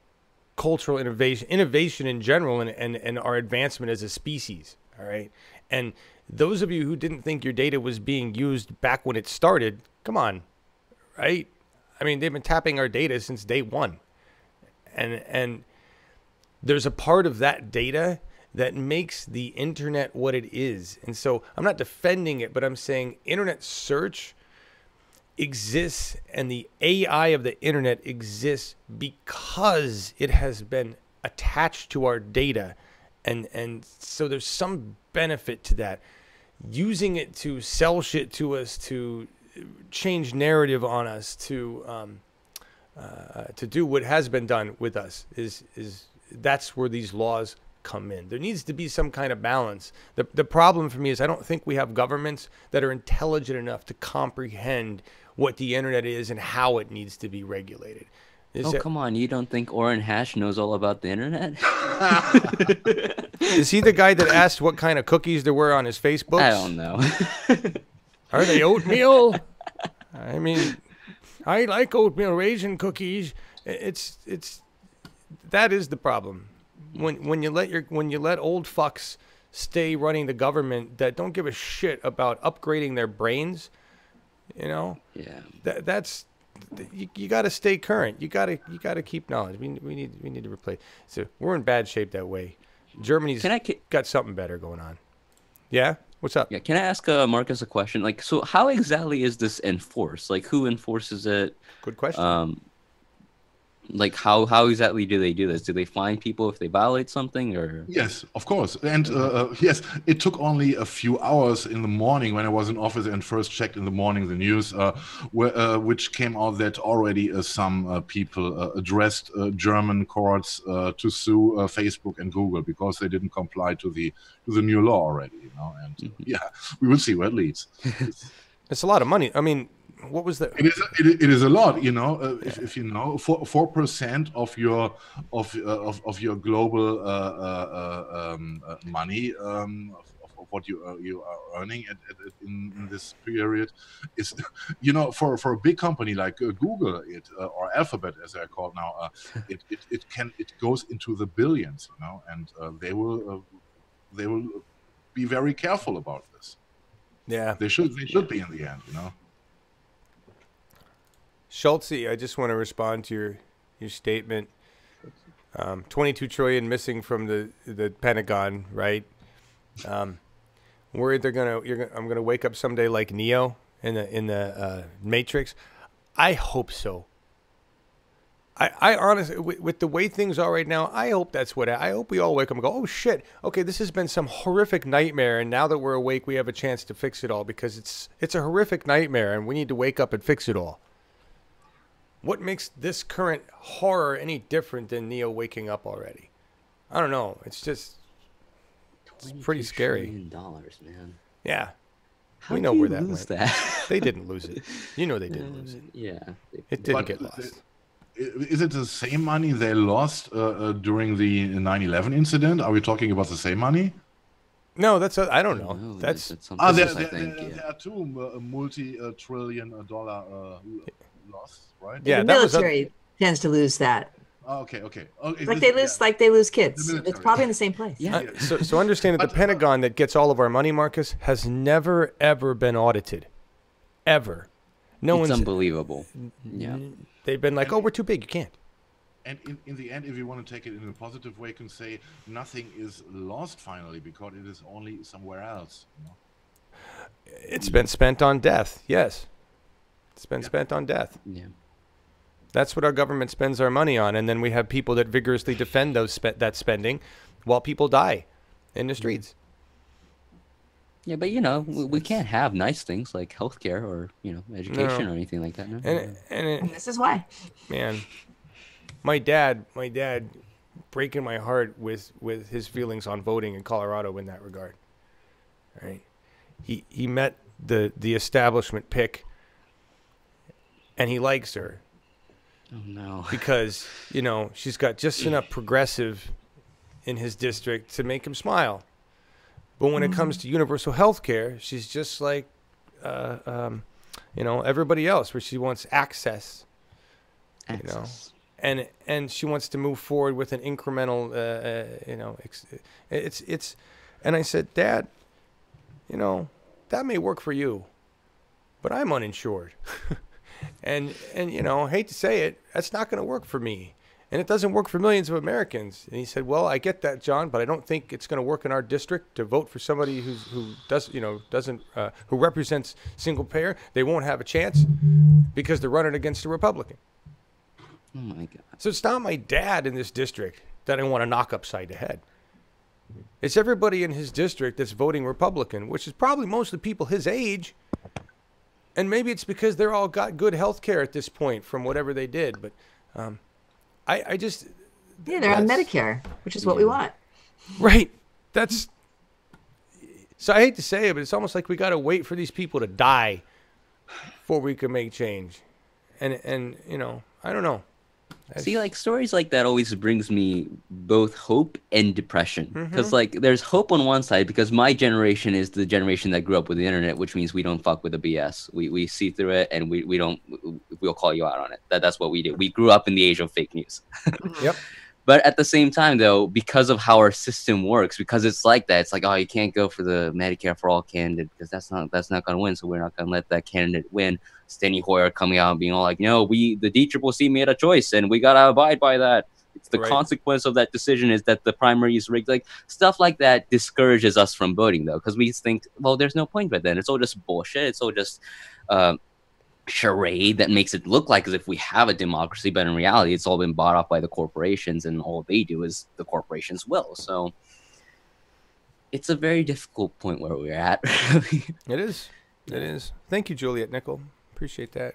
cultural innovation in general, and our advancement as a species. All right. And those of you who didn't think your data was being used back when it started, come on, right? I mean, they've been tapping our data since day one. And there's a part of that data that makes the internet what it is. And so I'm not defending it, but I'm saying internet search exists, and the AI of the internet exists because it has been attached to our data. And so there's some benefit to that. Using it to sell shit to us, to change narrative on us, to do what has been done with us is that's where these laws come in. There needs to be some kind of balance. The problem for me is I don't think we have governments that are intelligent enough to comprehend what the internet is and how it needs to be regulated. Come on. You don't think Orrin Hatch knows all about the internet? Is he the guy that asked what kind of cookies there were on his Facebook? I don't know. Are they oatmeal? I mean, I like oatmeal raisin cookies. It's that is the problem. When you let old fucks stay running the government that don't give a shit about upgrading their brains, Yeah. That's you got to stay current. You got to keep knowledge. We need to replace. So we're in bad shape that way. Germany's got something better going on. Yeah. What's up? Yeah. Can I ask Markus a question? Like, so how exactly is this enforced? Like, who enforces it? Good question. Like, how exactly do they do this? Do they fine people if they violate something, or? Yes, of course. And yes, it took only a few hours in the morning when I was in office and first checked in the morning the news, which came out that already some people addressed German courts to sue Facebook and Google because they didn't comply to the new law already. And yeah, we will see where it leads. It's a lot of money. I mean, what was the? It is a lot, if you know, 4% of your global money of what you are earning in this period is, for a big company like Google, or Alphabet as they're called now, it goes into the billions, and they will be very careful about this. Yeah, they should be in the end, Schultze, I just want to respond to your statement. 22 trillion missing from the Pentagon, right? Worried I'm gonna wake up someday like Neo in the Matrix. I hope so. I honestly, with the way things are right now, I hope that's what I hope we all wake up and go, oh shit, okay, this has been some horrific nightmare, and now that we're awake, we have a chance to fix it all, because it's a horrific nightmare, and we need to wake up and fix it all. What makes this current horror any different than Neo waking up already? I don't know. It's pretty scary. $22 trillion, man. Yeah. How we know do you where that lose went. that? They didn't lose it. You know they didn't lose it. Yeah. It didn't get lost. Is it the same money they lost during the 9/11 incident? Are we talking about the same money? No, I don't know. No, that's something there else, I think. there are two multi-trillion-dollar loss, right? yeah. The That was military tends to lose that. Oh, okay. Like they lose kids. The military. It's probably in the same place. Yeah. So understand that the Pentagon that gets all of our money, Marcus, has never ever been audited, ever. No It's one's unbelievable. Yeah. They've been like, oh, we're too big, you can't. And in the end, if you want to take it in a positive way, you can say nothing is lost finally because it is only somewhere else. You know? It's been spent on death. Yes. It's been spent on death. Yeah. That's what our government spends our money on. And then we have people that vigorously defend that spending while people die in the streets. Yeah, but we can't have nice things like healthcare or education or anything like that. No? And this is why. Man, my dad breaking my heart with his feelings on voting in Colorado in that regard. Right? He met the establishment pick, and he likes her. Oh no! Because she's got just enough progressive in his district to make him smile. But when it comes to universal health care, she's just like, everybody else, where she wants access. And she wants to move forward with an incremental, and I said, Dad, that may work for you, but I'm uninsured. and hate to say it, that's not going to work for me. And it doesn't work for millions of Americans. And he said, well, I get that, John, but I don't think it's going to work in our district to vote for somebody who represents single payer. They won't have a chance because they're running against a Republican. Oh my God. So it's not my dad in this district that I want to knock upside the head. It's everybody in his district that's voting Republican, which is probably mostly people his age. And maybe it's because they're all got good health care at this point from whatever they did. But I just... Yeah, they're on Medicare, which is what we want. Right. So I hate to say it, but it's almost like we got to wait for these people to die before we can make change. And I don't know. See, like stories like that always brings me both hope and depression. Because there's hope on one side because my generation is the generation that grew up with the internet, which means we don't fuck with the BS. We see through it and we'll call you out on it. That's what we do. We grew up in the age of fake news. Yep. But at the same time, though, because of how our system works, because it's like that, it's like, oh, you can't go for the Medicare for all candidate because that's not going to win. So we're not going to let that candidate win. Steny Hoyer coming out and being all like, no, the DCCC made a choice and we got to abide by that. It's the consequence of that decision is that the primary is rigged. Like stuff like that discourages us from voting, though, because we think, well, there's no point. But then it's all just bullshit. It's all just charade that makes it look like as if we have a democracy, but in reality it's all been bought off by the corporations and all they do is the corporations will. So it's a very difficult point where we're at. It is. Thank you, Juliet Nickel. Appreciate that.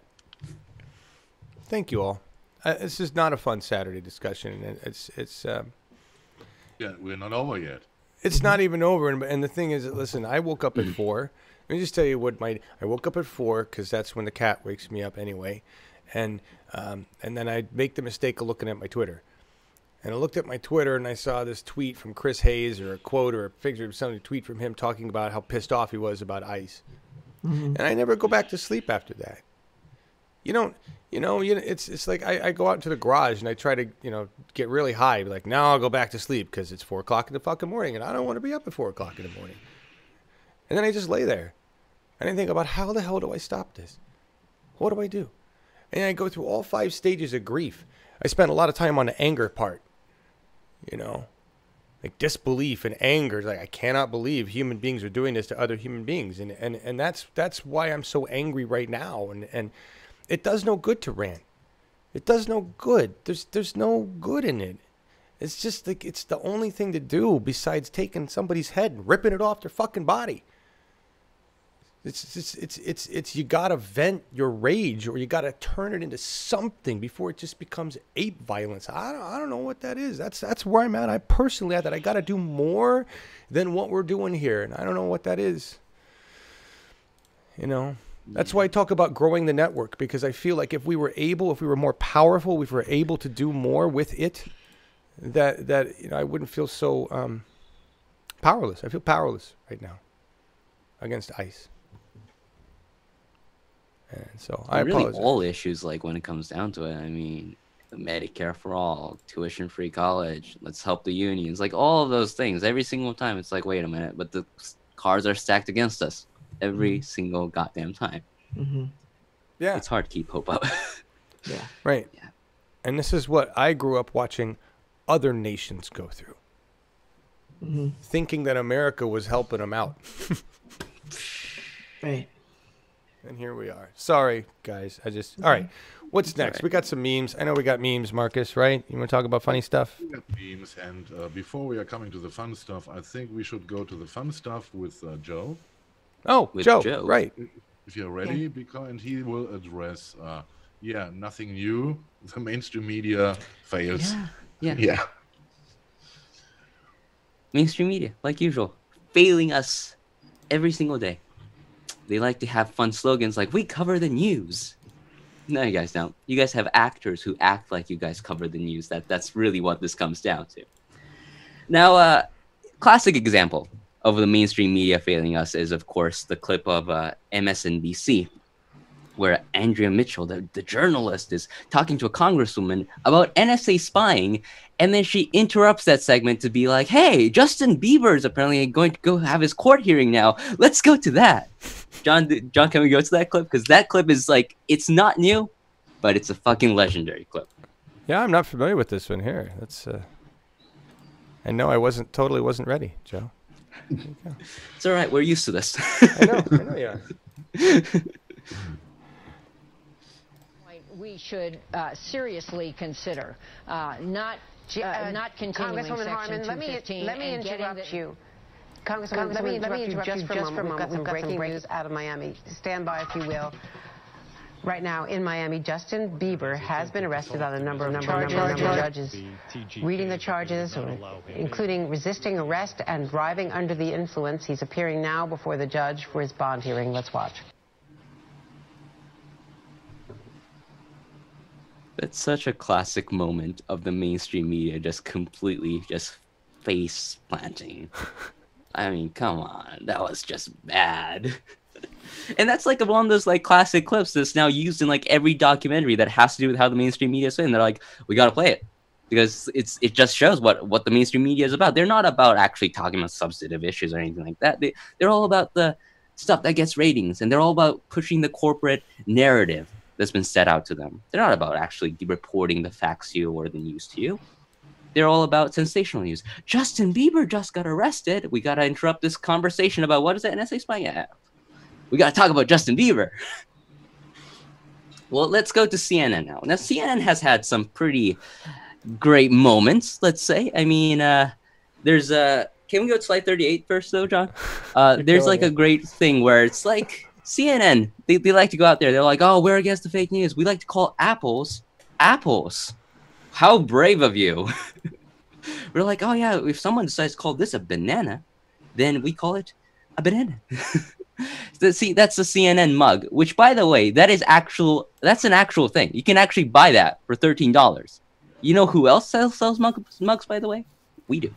Thank you all. This is not a fun Saturday discussion. Yeah, we're not over yet. It's not even over. And the thing is, listen, I woke up at 4. Let me just tell you what I woke up at 4 because that's when the cat wakes me up anyway, and then I make the mistake of looking at my Twitter, and I looked at my Twitter and I saw this tweet from Chris Hayes or a quote or a figure of something tweet from him talking about how pissed off he was about ICE, and I never go back to sleep after that. It's like I go out into the garage and I try to get really high, be like now I'll go back to sleep because it's 4 o'clock in the fucking morning and I don't want to be up at 4 o'clock in the morning, and then I just lay there. I didn't think about how the hell do I stop this? What do I do? And I go through all 5 stages of grief. I spent a lot of time on the anger part, like disbelief and anger. Like I cannot believe human beings are doing this to other human beings, and that's why I'm so angry right now. And it does no good to rant. It does no good. There's no good in it. It's just like it's the only thing to do besides taking somebody's head and ripping it off their fucking body. It's you gotta vent your rage or you gotta turn it into something before it just becomes ape violence. I don't know what that is. That's where I'm at. I personally at that I gotta do more than what we're doing here, and I don't know what that is. That's why I talk about growing the network, because I feel like if we were more powerful, if we were able to do more with it, that I wouldn't feel so powerless. I feel powerless right now against ICE. And so I really apologize. All issues, like when it comes down to it, I mean, Medicare for all, tuition-free college, let's help the unions, like all of those things. Every single time, it's like, wait a minute, but the cards are stacked against us every single goddamn time. Mm-hmm. Yeah, it's hard to keep hope up. Yeah. Right. Yeah. And this is what I grew up watching other nations go through. Thinking that America was helping them out. Right. And here we are. Sorry, guys. All right. What's next? right. We got some memes. I know we got memes, Marcus, right? You want to talk about funny stuff? We got memes, and before we are coming to the fun stuff, I think we should go to the fun stuff with Joe. Oh, With Joe. Joe. Right. If you're ready, and he will address, nothing new. The mainstream media fails. Yeah. Mainstream media, like usual, failing us every single day. They like to have fun slogans like, we cover the news. No, you guys don't. You guys have actors who act like you guys cover the news. That's really what this comes down to. Now, classic example of the mainstream media failing us is, of course, the clip of MSNBC, where Andrea Mitchell, the journalist, is talking to a congresswoman about NSA spying, and then she interrupts that segment to be like, hey, Justin Bieber is apparently going to go have his court hearing now. Let's go to that. John, can we go to that clip? Because that clip is like, it's not new, but it's a fucking legendary clip. Yeah, I'm not familiar with this one here. That's. I know I totally wasn't ready, Joe. It's all right. We're used to this. I know you are. We should seriously consider not continuing Congresswoman Harman, let me interrupt you. Congresswoman, let me interrupt you just for a moment. We've got some breaking news out of Miami. Stand by, if you will. Right now in Miami, Justin Bieber has been arrested on a number of charges. Judges reading the charges, including resisting arrest and driving under the influence. He's appearing now before the judge for his bond hearing. Let's watch. That's such a classic moment of the mainstream media just completely just face planting. I mean, come on, that was just bad. And that's like one of those like classic clips that's now used in like every documentary that has to do with how the mainstream media is saying. They're like, we got to play it because it just shows what the mainstream media is about. They're not about actually talking about substantive issues or anything like that. They're all about the stuff that gets ratings, and they're all about pushing the corporate narrative that's been set out to them. They're not about actually reporting the facts to you or the news to you. They're all about sensational news. Justin Bieber just got arrested. We got to interrupt this conversation about what is the NSA spying at. We got to talk about Justin Bieber. Well, let's go to CNN now. Now, CNN has had some pretty great moments, let's say. I mean, there's a... Can we go to slide 38 first, though, John? There's like a great thing where it's like CNN, they like to go out there. They're like, oh, we're against the fake news. We like to call apples. How brave of you. We're like, oh, yeah, if someone decides to call this a banana, then we call it a banana. See, that's a CNN mug, which, by the way, that's an actual thing. You can actually buy that for $13. You know who else sells mugs, by the way? We do.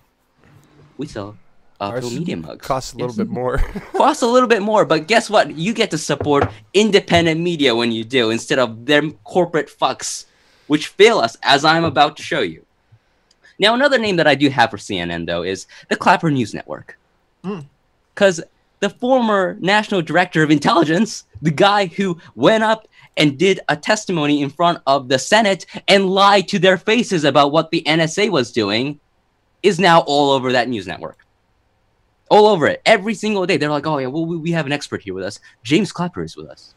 We sell media mugs. Costs a little bit more. Costs a little bit more, but guess what? You get to support independent media when you do, instead of them corporate fucks, which fail us, as I'm about to show you. Now, another name that I do have for CNN, though, is the Clapper News Network. Because the former National Director of Intelligence, the guy who went up and did a testimony in front of the Senate and lied to their faces about what the NSA was doing, is now all over that news network. All over it. Every single day. They're like, oh, yeah, well, we have an expert here with us. James Clapper is with us.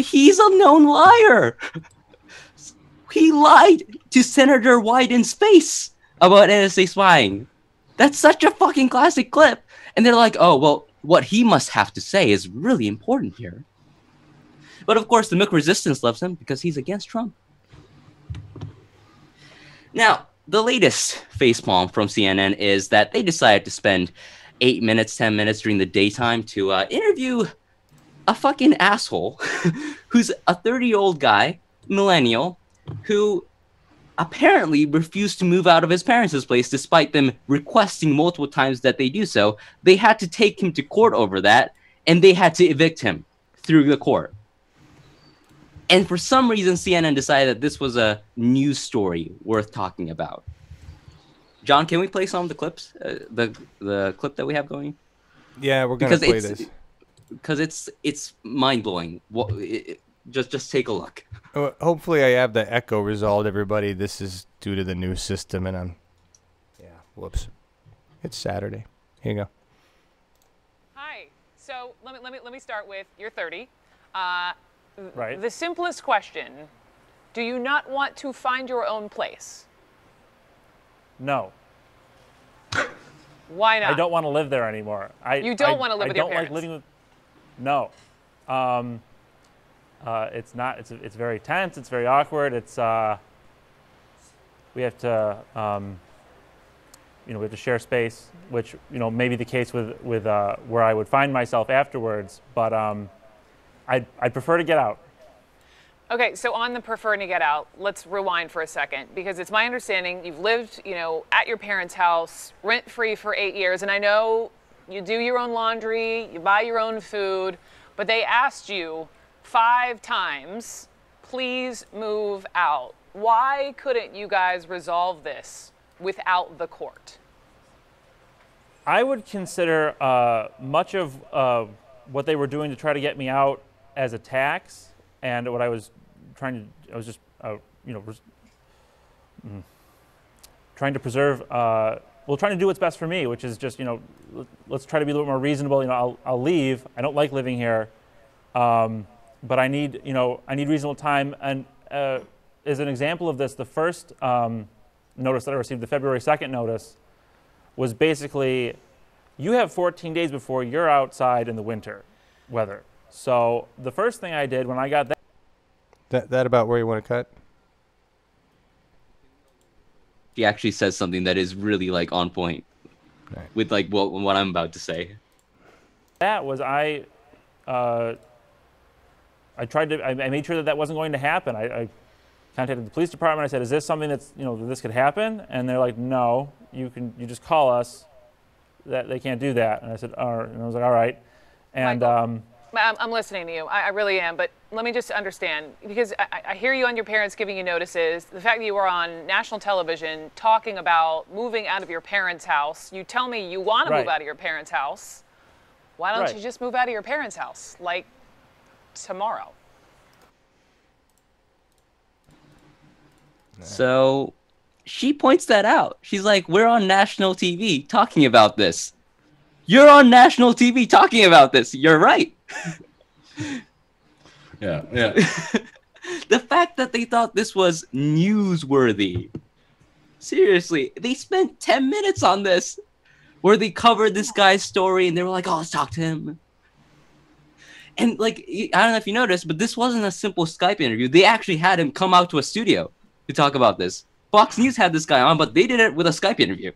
He's a known liar. He lied to Senator Wyden's face about NSA spying. That's such a fucking classic clip. And they're like, oh, well, what he must have to say is really important here. But of course, the Milk Resistance loves him because he's against Trump. Now, the latest facepalm from CNN is that they decided to spend 8 minutes, 10 minutes during the daytime to interview a fucking asshole who's a 30-year-old guy, millennial, who apparently refused to move out of his parents' place despite them requesting multiple times that they do so. They had to take him to court over that, and they had to evict him through the court. And for some reason, CNN decided that this was a news story worth talking about. John, can we play some of the clips? The clip that we have going? Yeah, we're going to play this. Because it's mind-blowing. Just take a look. Hopefully I have the echo resolved, everybody. This is due to the new system, and whoops. It's Saturday. Here you go. Hi. So let me start with, you're 30. Right. The simplest question, do you not want to find your own place? No. Why not? I don't want to live there anymore. You don't want to live with your parents? I don't like living with... No. It's not. It's very tense. It's very awkward. It's we have to we have to share space, which may be the case with where I would find myself afterwards. But I'd prefer to get out. Okay, so on the preferring to get out, let's rewind for a second, because it's my understanding you've lived, at your parents' house, rent-free for 8 years, and I know you do your own laundry, you buy your own food, but they asked you 5 times, please move out. Why couldn't you guys resolve this without the court? I would consider much of what they were doing to try to get me out as a tax, and what I was trying to preserve, trying to do what's best for me, which is just, let's try to be a little more reasonable. I'll leave. I don't like living here, but I need reasonable time. And as an example of this, the first notice that I received, the February 2nd notice, was basically, you have 14 days before you're outside in the winter weather. So the first thing I did when I got that about where you want to cut? He actually says something that is really on point with what I'm about to say. That was I made sure that wasn't going to happen. I contacted the police department. I said, is this something that's that this could happen? And they're like, no, you just call us. That they can't do that. And I said, all right. And I was like, all right. And I'm listening to you. I really am. But let me just understand, because I hear you on your parents giving you notices. The fact that you were on national television talking about moving out of your parents' house. You tell me you want to move out of your parents' house. Why don't you just move out of your parents' house, like tomorrow? So she points that out. She's like, we're on national TV talking about this. You're on national TV talking about this. You're right. Yeah. The fact that they thought this was newsworthy. Seriously, they spent 10 minutes on this where they covered this guy's story and they were like, oh, let's talk to him. And I don't know if you noticed, but this wasn't a simple Skype interview. They actually had him come out to a studio to talk about this. Fox News had this guy on, but they did it with a Skype interview.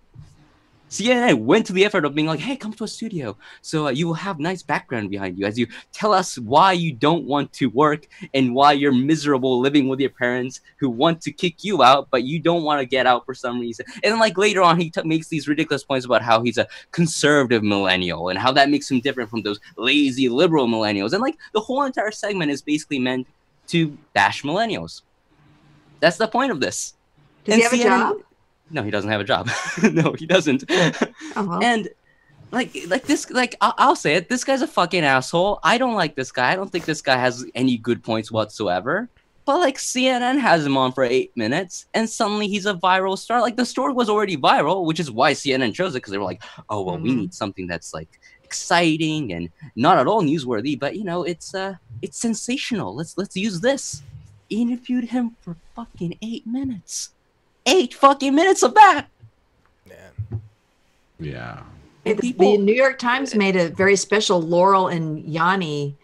CNN went to the effort of being like, hey, come to a studio. So you will have nice background behind you as you tell us why you don't want to work and why you're miserable living with your parents who want to kick you out, but you don't want to get out for some reason. And then later on, he makes these ridiculous points about how he's a conservative millennial and how that makes him different from those lazy liberal millennials. And the whole entire segment is basically meant to bash millennials. That's the point of this. Does he have a job? No, he doesn't have a job. No, he doesn't. And I'll say it. This guy's a fucking asshole. I don't like this guy. I don't think this guy has any good points whatsoever. But CNN has him on for 8 minutes, and suddenly he's a viral star. The story was already viral, which is why CNN chose it, because they were like, oh well, we need something that's exciting and not at all newsworthy, but it's sensational. Let's use this. Interviewed him for fucking 8 minutes. 8 fucking minutes of that. Yeah. The New York Times made a very special Laurel and Yanni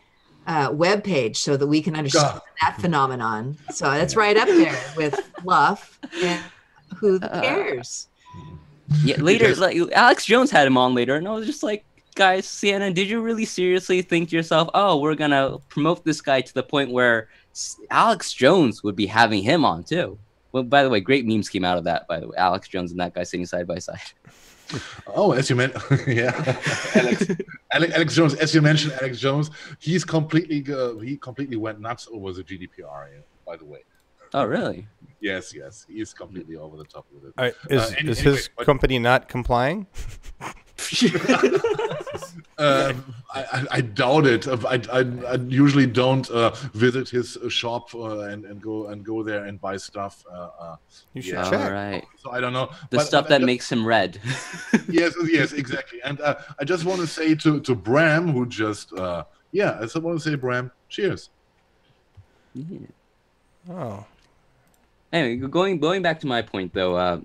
webpage so that we can understand that phenomenon. So that's right up there with fluff. And who cares? Yeah, later, Alex Jones had him on later, and I was just like, guys, CNN, did you really seriously think to yourself, oh, we're going to promote this guy to the point where Alex Jones would be having him on too? Well, by the way, great memes came out of that, by the way. Alex Jones and that guy sitting side by side. Oh, as you meant, yeah. Alex Jones, as you mentioned, Alex Jones, he completely went nuts over the GDPR, by the way. Oh, really? Yes, he's completely over the top with it. Is his company not complying? I doubt it. I usually don't visit his shop and go there and buy stuff. You should All check. right. So I don't know. The stuff that makes him red. Yes, exactly. And I just want to say to Bram, who just I just want to say, Bram, cheers. Yeah. Oh. Anyway, going back to my point though,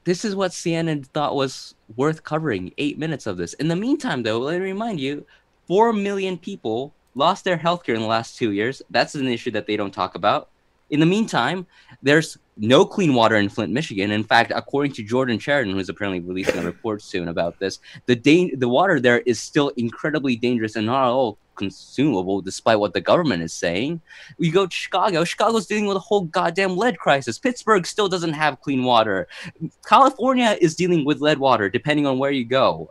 this is what CNN thought was worth covering. 8 minutes of this. In the meantime, though, let me remind you, 4 million people lost their healthcare in the last 2 years. That's an issue that they don't talk about. In the meantime, there's no clean water in Flint, Michigan. In fact, according to Jordan Sheridan, who's apparently releasing a report soon about this, the water there is still incredibly dangerous and not at all consumable, despite what the government is saying. You go to Chicago. Chicago's dealing with a whole goddamn lead crisis. Pittsburgh still doesn't have clean water. California is dealing with lead water, depending on where you go.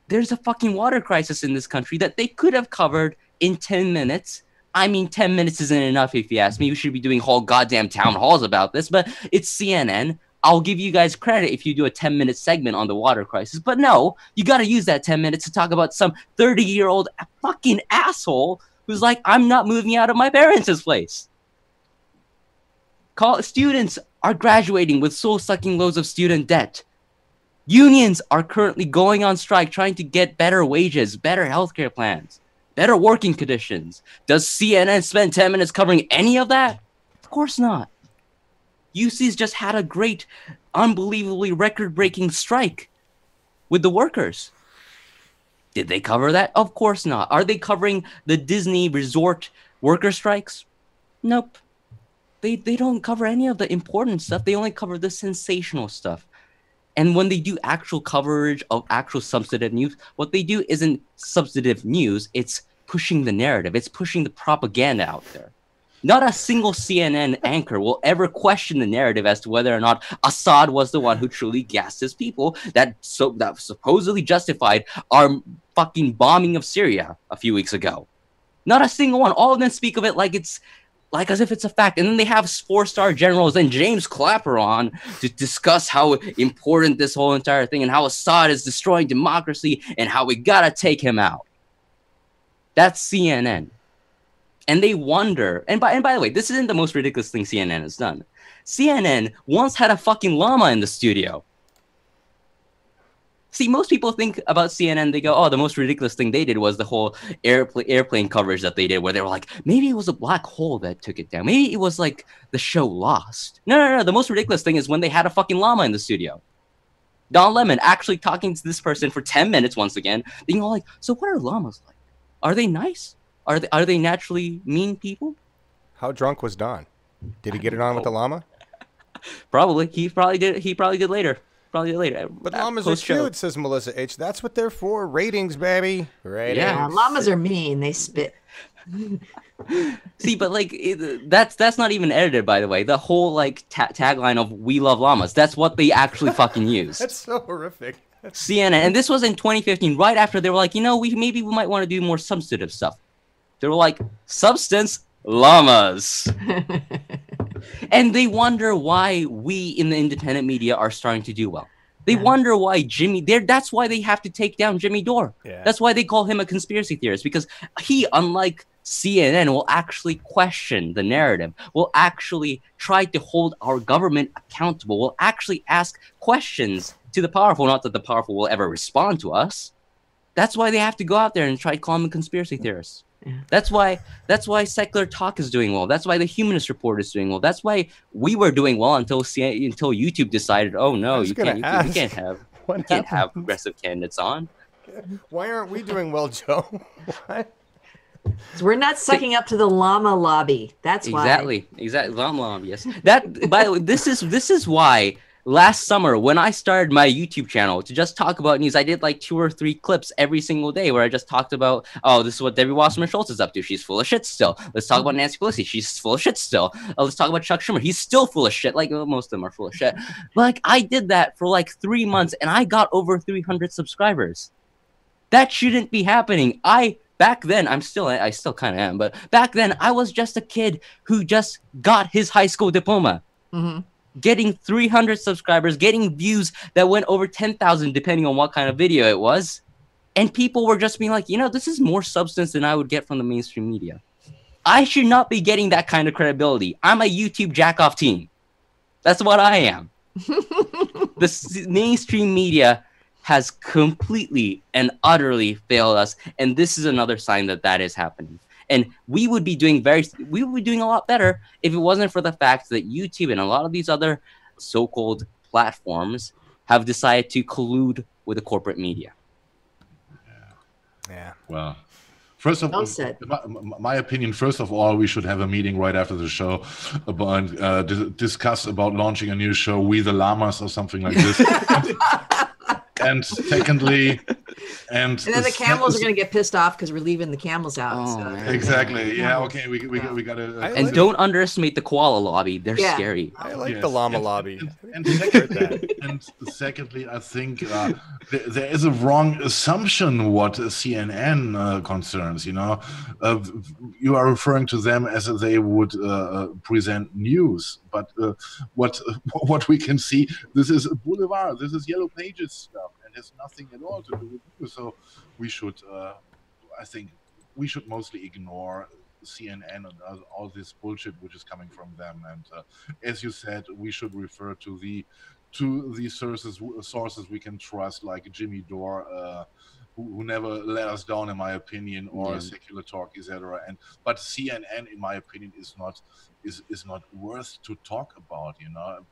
There's a fucking water crisis in this country that they could have covered in 10 minutes. I mean, 10 minutes isn't enough if you ask me. We should be doing whole goddamn town halls about this, but it's CNN. I'll give you guys credit if you do a 10-minute segment on the water crisis. But no, you got to use that 10 minutes to talk about some 30-year-old fucking asshole who's like, I'm not moving out of my parents' place. Students are graduating with soul-sucking loads of student debt. Unions are currently going on strike trying to get better wages, better healthcare plans, better working conditions. Does CNN spend 10 minutes covering any of that? Of course not. UC's just had a great, unbelievably record-breaking strike with the workers. Did they cover that? Of course not. Are they covering the Disney resort worker strikes? Nope. They don't cover any of the important stuff. They only cover the sensational stuff. And when they do actual coverage of actual substantive news, what they do isn't substantive news. It's pushing the narrative. It's pushing the propaganda out there. Not a single CNN anchor will ever question the narrative as to whether or not Assad was the one who truly gassed his people that supposedly justified our fucking bombing of Syria a few weeks ago. Not a single one. All of them speak of it like it's like as if it's a fact. And then they have 4-star generals and James Clapper on to discuss how important this whole entire thing and how Assad is destroying democracy and how we gotta take him out. That's CNN. And they wonder, and by the way, this isn't the most ridiculous thing CNN has done. CNN once had a fucking llama in the studio. See, most people think about CNN, they go, oh, the most ridiculous thing they did was the whole airplane coverage that they did, where they were like, maybe it was a black hole that took it down. Maybe it was like the show Lost. No. The most ridiculous thing is when they had a fucking llama in the studio. Don Lemon actually talking to this person for 10 minutes once again, being all like, so what are llamas like? Are they nice? Are they naturally mean people? How drunk was Don? Did he get it on with the llama? Probably. He probably did later. But llamas are cute, says Melissa H. That's what they're for. Ratings, baby. Ratings. Yeah, llamas are mean. They spit. See, but like that's not even edited, by the way. The whole like tagline of "We love llamas." That's what they actually fucking use. That's so horrific. CNN, and this was in 2015, right after they were like, we might want to do more substantive stuff. They were like, substance, llamas. And they wonder why we in the independent media are starting to do well. They wonder why that's why they have to take down Jimmy Dore. Yeah. That's why they call him a conspiracy theorist, because he, unlike CNN, will actually question the narrative, will actually try to hold our government accountable, will actually ask questions to the powerful, not that the powerful will ever respond to us. That's why they have to go out there and try to call them conspiracy theorists. Yeah. That's why Secular Talk is doing well. That's why the Humanist Report is doing well. That's why we were doing well until YouTube decided, oh no, you can't have progressive candidates on. Why aren't we doing well, Joe? What? So we're not sucking up to the llama lobby. That's why. Exactly. Llama lobby. Yes. That. By the way, this is why. Last summer, when I started my YouTube channel to just talk about news, I did like 2 or 3 clips every single day where I just talked about, oh, this is what Debbie Wasserman Schultz is up to. She's full of shit still. Let's talk about Nancy Pelosi. She's full of shit still. Let's talk about Chuck Schumer. He's still full of shit. Like, most of them are full of shit. But like, I did that for like 3 months and I got over 300 subscribers. That shouldn't be happening. Back then, I still kind of am, but back then I was just a kid who just got his high school diploma. Mm-hmm. Getting 300 subscribers, getting views that went over 10,000 depending on what kind of video it was. And people were just being like, this is more substance than I would get from the mainstream media. I should not be getting that kind of credibility. I'm a YouTube jack-off team. That's what I am. The mainstream media has completely and utterly failed us, and this is another sign that is happening. And we would be doing a lot better if it wasn't for the fact that YouTube and a lot of these other so-called platforms have decided to collude with the corporate media. Yeah. Well, first of all, my opinion, first of all, we should have a meeting right after the show about discuss about launching a new show, We the Llamas, or something like this. And secondly, and then the camels are going to get pissed off because we're leaving the camels out. Oh, so. Exactly. Yeah. Okay. We got to. And don't underestimate the koala lobby. They're scary. I like the llama lobby. And secondly, I think there is a wrong assumption what CNN concerns. You are referring to them as if they would present news, but what we can see, this is a boulevard. This is Yellow Pages stuff, and has nothing at all to do with news. So we should, I think, we should mostly ignore CNN and all this bullshit which is coming from them. And as you said, we should refer to the sources we can trust, like Jimmy Dore, who never let us down, in my opinion, or Secular Talk, etc. But CNN, in my opinion, is not worth to talk about.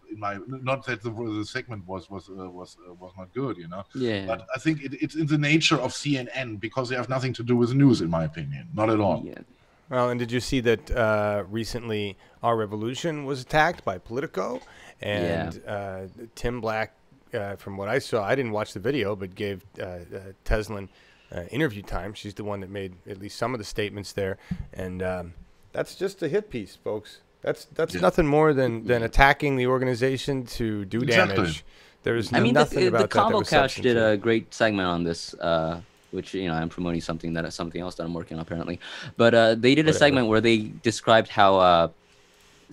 Not that the segment was not good. Yeah. But I think it's in the nature of CNN because they have nothing to do with news, in my opinion. Not at all. Yeah. Well, and did you see that recently Our Revolution was attacked by Politico? And Tim Black, from what I saw, I didn't watch the video, but gave Teslin interview time. She's the one that made at least some of the statements there. And that's just a hit piece, folks. That's nothing more than attacking the organization to do damage. There's nothing about that. The Combo Couch did a great segment on this, which I'm promoting something else that I'm working on apparently. But they did a segment where they described how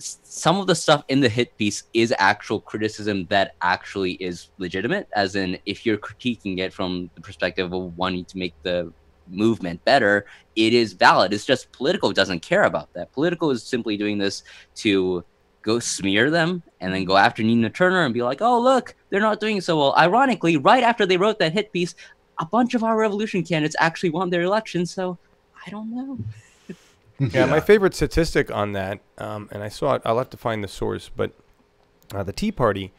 some of the stuff in the hit piece is actual criticism that actually is legitimate, as in if you're critiquing it from the perspective of wanting to make the movement better, it is valid. It's just Politico doesn't care about that. Politico is simply doing this to go smear them and then go after Nina Turner and be like, oh, look, they're not doing so well. Ironically, right after they wrote that hit piece, a bunch of our revolution candidates actually won their election, so I don't know. Yeah, my favorite statistic on that, and I saw it, I'll have to find the source, but the Tea Party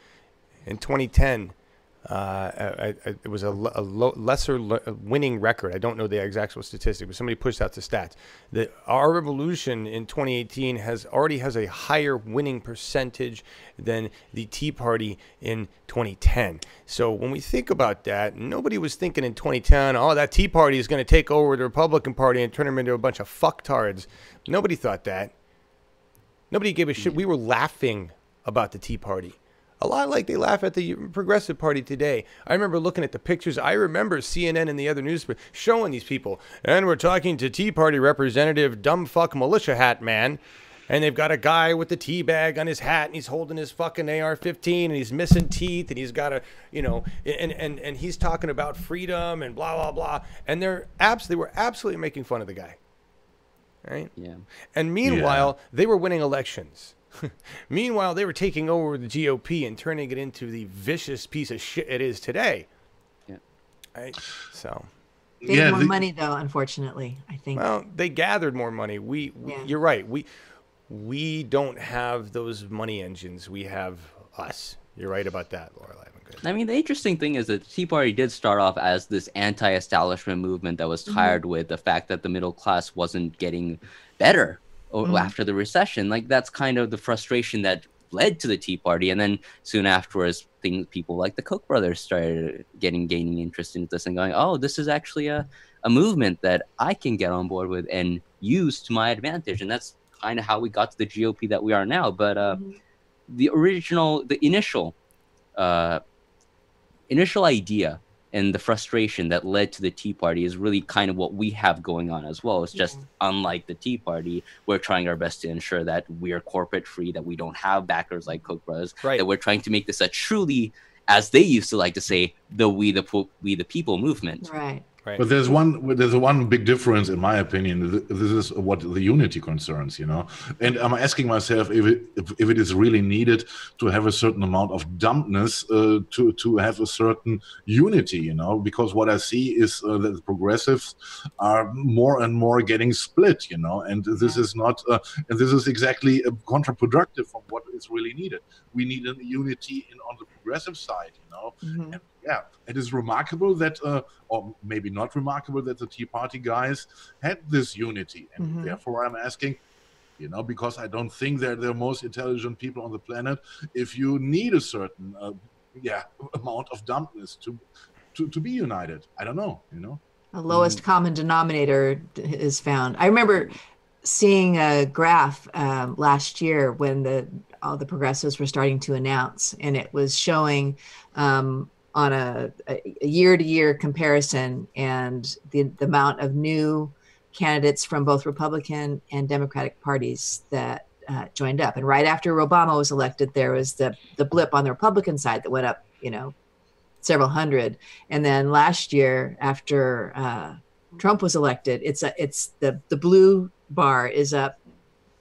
in 2010, it was a lesser winning record. I don't know the exact statistic, but somebody pushed out the stats. Our revolution in 2018 already has a higher winning percentage than the Tea Party in 2010. So when we think about that, nobody was thinking in 2010, oh, that Tea Party is going to take over the Republican Party and turn them into a bunch of fucktards. Nobody thought that. Nobody gave a shit. We were laughing about the Tea Party. A lot like they laugh at the Progressive Party today. I remember looking at the pictures. I remember CNN and the other news showing these people. And we're talking to Tea Party Representative Dumbfuck Militia Hat Man. And they've got a guy with the tea bag on his hat, and he's holding his fucking AR-15, and he's missing teeth, and he's got a, and he's talking about freedom and blah, blah, blah. And they were absolutely making fun of the guy. Right? Yeah. And meanwhile, they were winning elections. Meanwhile, they were taking over the GOP and turning it into the vicious piece of shit it is today. Yeah. Right? So. They had more money, though, unfortunately, I think. Well, they gathered more money. You're right. We don't have those money engines. We have us. You're right about that, Laura. I mean, the interesting thing is that the Tea Party did start off as this anti-establishment movement that was tired with the fact that the middle class wasn't getting better after the recession. Like, that's kind of the frustration that led to the Tea Party. And then soon afterwards, people like the Koch brothers started gaining interest in this and going, oh, this is actually a movement that I can get on board with and use to my advantage. And that's kind of how we got to the GOP that we are now. But the initial idea and the frustration that led to the Tea Party is really kind of what we have going on as well. It's just unlike the Tea Party, we're trying our best to ensure that we're corporate free, that we don't have backers like Koch brothers, that we're trying to make this a truly, as they used to like to say, the We the People movement. Right. Right. But there's one big difference, in my opinion. This is what the unity concerns, And I'm asking myself if it is really needed to have a certain amount of dumbness to have a certain unity, Because what I see is that the progressives are more and more getting split, And this is not, and this is exactly counterproductive from what is really needed. We need a unity on the progressive side, Mm-hmm. And yeah, it is remarkable that, or maybe not remarkable, that the Tea Party guys had this unity. And Mm-hmm. therefore I'm asking, because I don't think they're the most intelligent people on the planet, if you need a certain amount of dumbness to be united. I don't know, The lowest common denominator is found. I remember seeing a graph last year when all the progressives were starting to announce, and it was showing on a year-to-year comparison and the amount of new candidates from both Republican and Democratic parties that joined up. And right after Obama was elected, there was the blip on the Republican side that went up, several hundred. And then last year, after Trump was elected, it's the blue bar is up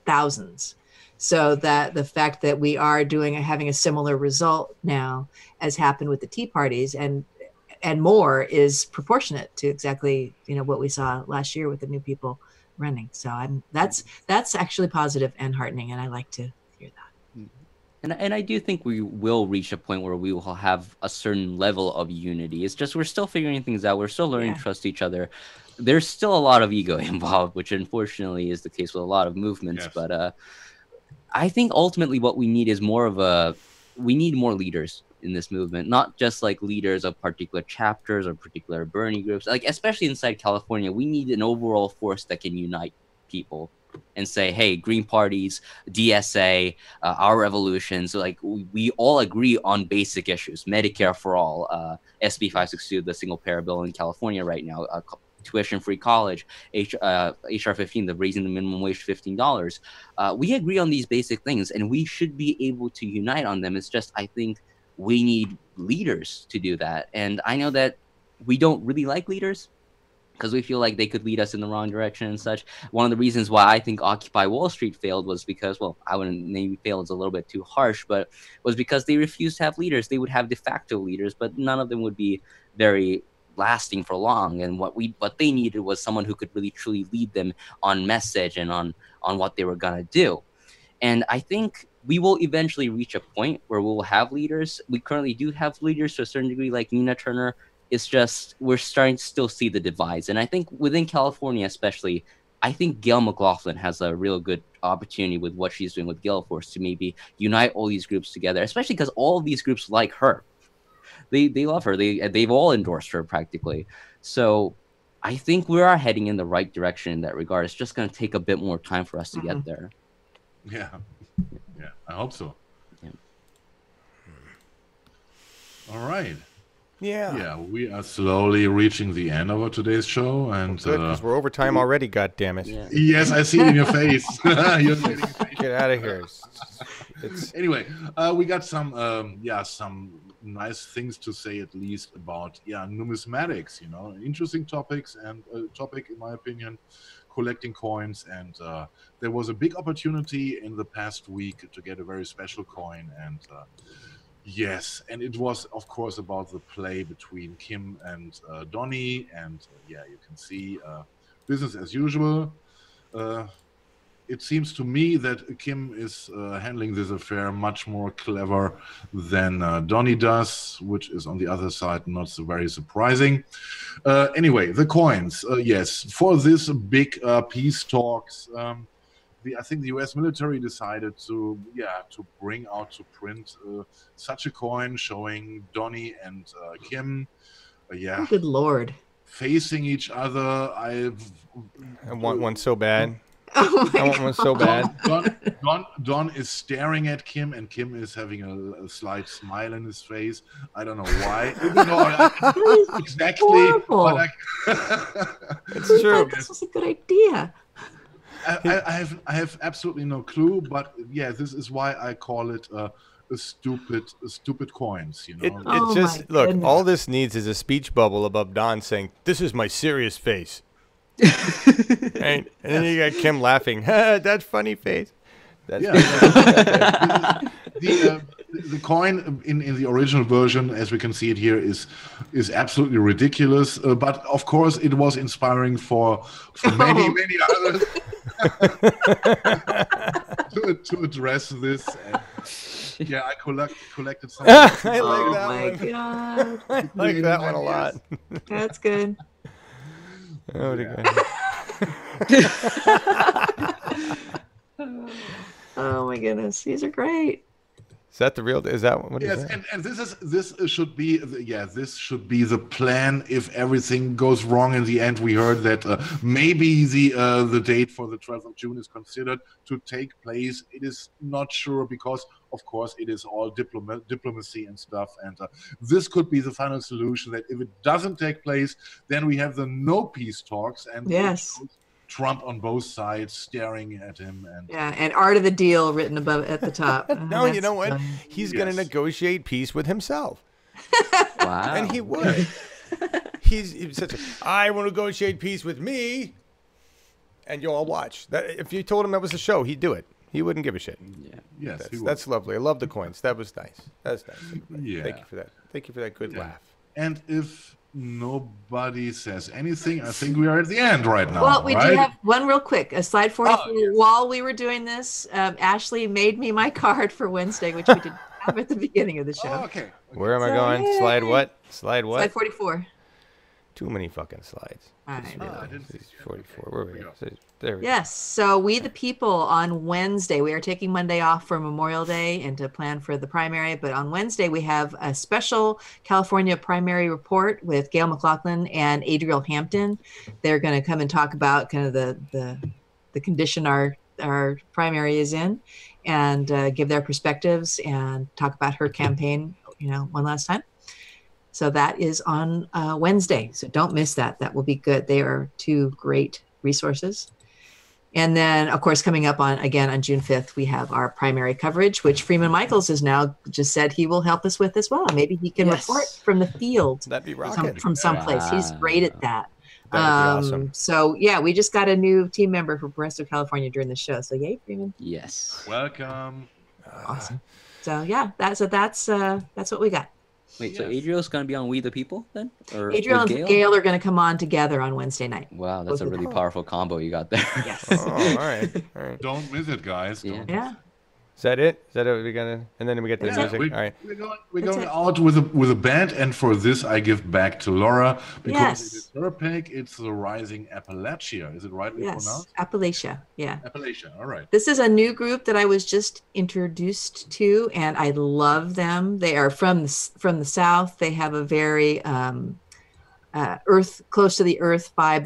thousands. So that the fact that we are having a similar result now as happened with the Tea Parties and more is proportionate to exactly what we saw last year with the new people running. So that's actually positive and heartening, and I like to hear that. And I do think we will reach a point where we will have a certain level of unity. It's just we're still figuring things out. We're still learning to trust each other. There's still a lot of ego involved, which unfortunately is the case with a lot of movements. Yes. But I think ultimately what we need is we need more leaders in this movement, not just like leaders of particular chapters or particular Bernie groups. Like, especially inside California, we need an overall force that can unite people and say, hey, Green parties, DSA, our revolutions, like we all agree on basic issues. Medicare for all, SB 562, the single payer bill in California right now, tuition-free college, HR 15, the raising the minimum wage to $15. We agree on these basic things, and we should be able to unite on them. It's just, I think we need leaders to do that. And I know that we don't really like leaders because we feel like they could lead us in the wrong direction and such. One of the reasons why I think Occupy Wall Street failed was because, well, I wouldn't maybe fail is a little bit too harsh, but was because they refused to have leaders. They would have de facto leaders, but none of them would be very lasting for long. And what they needed was someone who could really truly lead them on message and on what they were gonna do. And I think we will eventually reach a point where we will have leaders. We currently do have leaders to a certain degree, like Nina Turner. It's just we're starting to still see the divides. And I think within California especially, I think Gayle McLaughlin has a real good opportunity with what she's doing with Gale Force to maybe unite all these groups together, especially because all of these groups like her. They love her. They've all endorsed her practically. So I think we are heading in the right direction in that regard. It's just going to take a bit more time for us to get there. Yeah, I hope so. Yeah. All right. Yeah, we are slowly reaching the end of today's show, and because we're over time already. God damn it! Yeah. Yes, I see it in your face. Get out of here. Anyway, we got some nice things to say at least about numismatics. Interesting topics and topic in my opinion, collecting coins, and there was a big opportunity in the past week to get a very special coin, and. Yes, and it was, of course, about the play between Kim and Donnie, and you can see business as usual. It seems to me that Kim is handling this affair much more clever than Donnie does, which is on the other side not so very surprising. Anyway, the coins, yes, for this big peace talks. I think the U.S. military decided to bring out to print such a coin showing Donnie and Kim. Oh, good Lord. Facing each other. I want one so bad. Oh my I want one so bad. Don is staring at Kim, and Kim is having a slight smile in his face. I don't know why. Exactly. But It's true. This was a good idea. I have absolutely no clue, but this is why I call it stupid coins. You know, It Oh just my look. goodness. All this needs is a speech bubble above Don saying, "This is my serious face," right? And then you got Kim laughing. That's funny face. That's the coin in the original version, as we can see it here, is absolutely ridiculous. But of course, it was inspiring for many others to address this. And, yeah, I collected some. I like Oh that my one. god, I like that one a lot. that's good. Oh, Oh my goodness, these are great. Is that the real? Is that what? Yes, Is that? and this should be the plan if everything goes wrong in the end. We heard that maybe the date for the 12th of June is considered to take place. It is not sure because, of course, it is all diplomacy and stuff. And this could be the final solution. That if it doesn't take place, then we have the no peace talks and Yes. Trump on both sides staring at him. And Yeah, and art of the deal written above at the top. No, you know what? That's He's going to negotiate peace with himself, Wow. and he would. He's such a. I will negotiate peace with me, and you'll all watch. That if you told him that was a show, he'd do it. He wouldn't give a shit. Yeah. yes, he would. That's lovely. I love the coins. That was nice. That's nice. Yeah. Thank you for that. Thank you for that good laugh. And if nobody says anything, I think we are at the end right now. Well, we right? do have one real quick. A slide 44. Oh, yes. While we were doing this, Ashley made me my card for Wednesday, which we didn't have at the beginning of the show. Oh, okay. Where am I So, going? yay. Slide what? Slide what? Slide 44. Too many fucking slides. I know. I didn't see 44. Where are we? There we go. Yes. So We the People on Wednesday. We are taking Monday off for Memorial Day and to plan for the primary. But on Wednesday, we have a special California primary report with Gayle McLaughlin and Adriel Hampton. They're going to come and talk about kind of the condition our primary is in and give their perspectives and talk about her campaign, one last time. So that is on Wednesday. So don't miss that. That will be good. They are two great resources. And then, of course, coming up on June 5th, we have our primary coverage, which Freeman Michaels has now just said he will help us with as well. Maybe he can report from the field. That'd be rocking. From someplace. He's great at that. That would be awesome. So, yeah, we just got a new team member for Progressive California during the show. So, yay, Freeman. Yes. Welcome. Awesome. So, yeah, that's what we got. Wait, so Adriel's going to be on We the People then? Or Adriel with and Gayle are going to come on together on Wednesday night. Wow, that's a really powerful combo you got there. Yes. Oh, all right. All right. Don't miss it, guys. Yeah. Yeah. Is that it? Is that it? We're gonna, and then we get the music. We're, All right. we're going out with a band, and for this I give back to Laura because Yes. it is her pick. It's the Rising Appalachia. Is it rightly Yes. pronounced? Appalachia. Yeah. Appalachia. All right. This is a new group that I was just introduced to, and I love them. They are from the South. They have a very close to the earth vibe.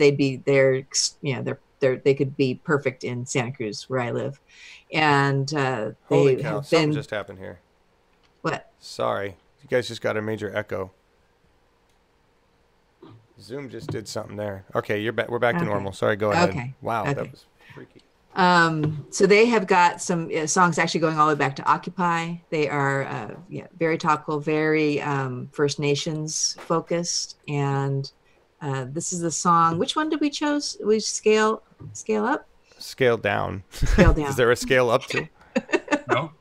They could be perfect in Santa Cruz, where I live. And Holy they cow! have Something been just happened here. what? Sorry, you guys just got a major echo. Zoom just did something there. Okay, you're back. We're back to Okay. normal. Sorry, go ahead. Okay. Wow, that Okay. was freaky. So they have got some songs actually going all the way back to Occupy. They are very topical, very First Nations focused. And this is the song. Which one did we choose? We scale up? Scale down. Scale down. Is there a scale up too? No.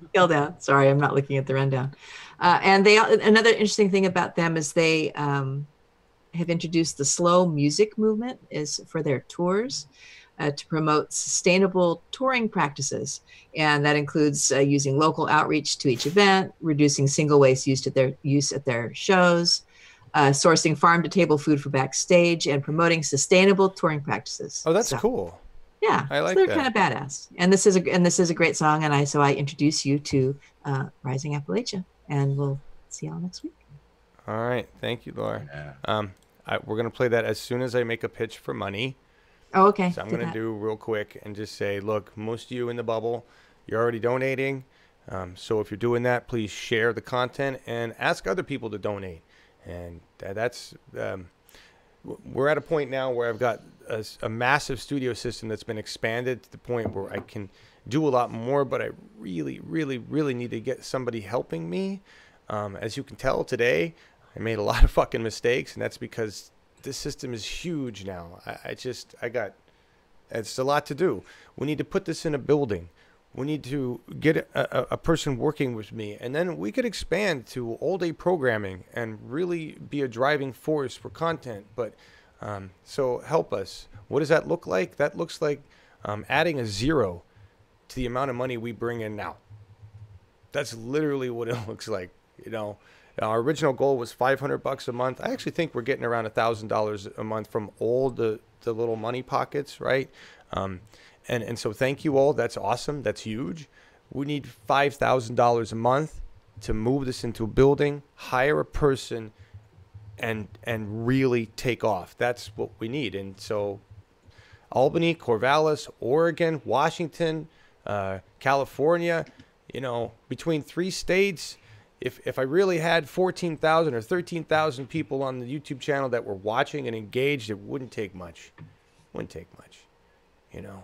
Scale down. Sorry, I'm not looking at the rundown. And another interesting thing about them is they have introduced the slow music movement for their tours. To promote sustainable touring practices. And that includes using local outreach to each event, reducing single waste use at their shows, sourcing farm-to-table food for backstage, and promoting sustainable touring practices. Oh, that's So, cool. Yeah, I like so they're that. kind of badass. And this is a great song, and I introduce you to Rising Appalachia, and we'll see y'all next week. All right, thank you, Laura. Yeah. We're gonna play that as soon as I make a pitch for money. Oh, okay. So I'm going to do real quick and just say, look, most of you in the bubble, you're already donating. So if you're doing that, please share the content and ask other people to donate. And that's we're at a point now where I've got a massive studio system that's been expanded to the point where I can do a lot more, but I really, really, really need to get somebody helping me. As you can tell today, I made a lot of fucking mistakes, and that's because this system is huge now. It's a lot to do. We need to put this in a building. We need to get a person working with me, and then we could expand to all-day programming and really be a driving force for content. But so help us. What does that look like? That looks like adding a 0 to the amount of money we bring in now. That's literally what it looks like. You know, our original goal was $500 a month. I actually think we're getting around $1,000 a month from all the little money pockets, right? And so thank you all. That's awesome. That's huge. We need $5,000 a month to move this into a building, hire a person, and really take off. That's what we need. And so Albany, Corvallis, Oregon, Washington, California, you know, between 3 states, if I really had 14,000 or 13,000 people on the YouTube channel that were watching and engaged, it wouldn't take much. Wouldn't take much, you know.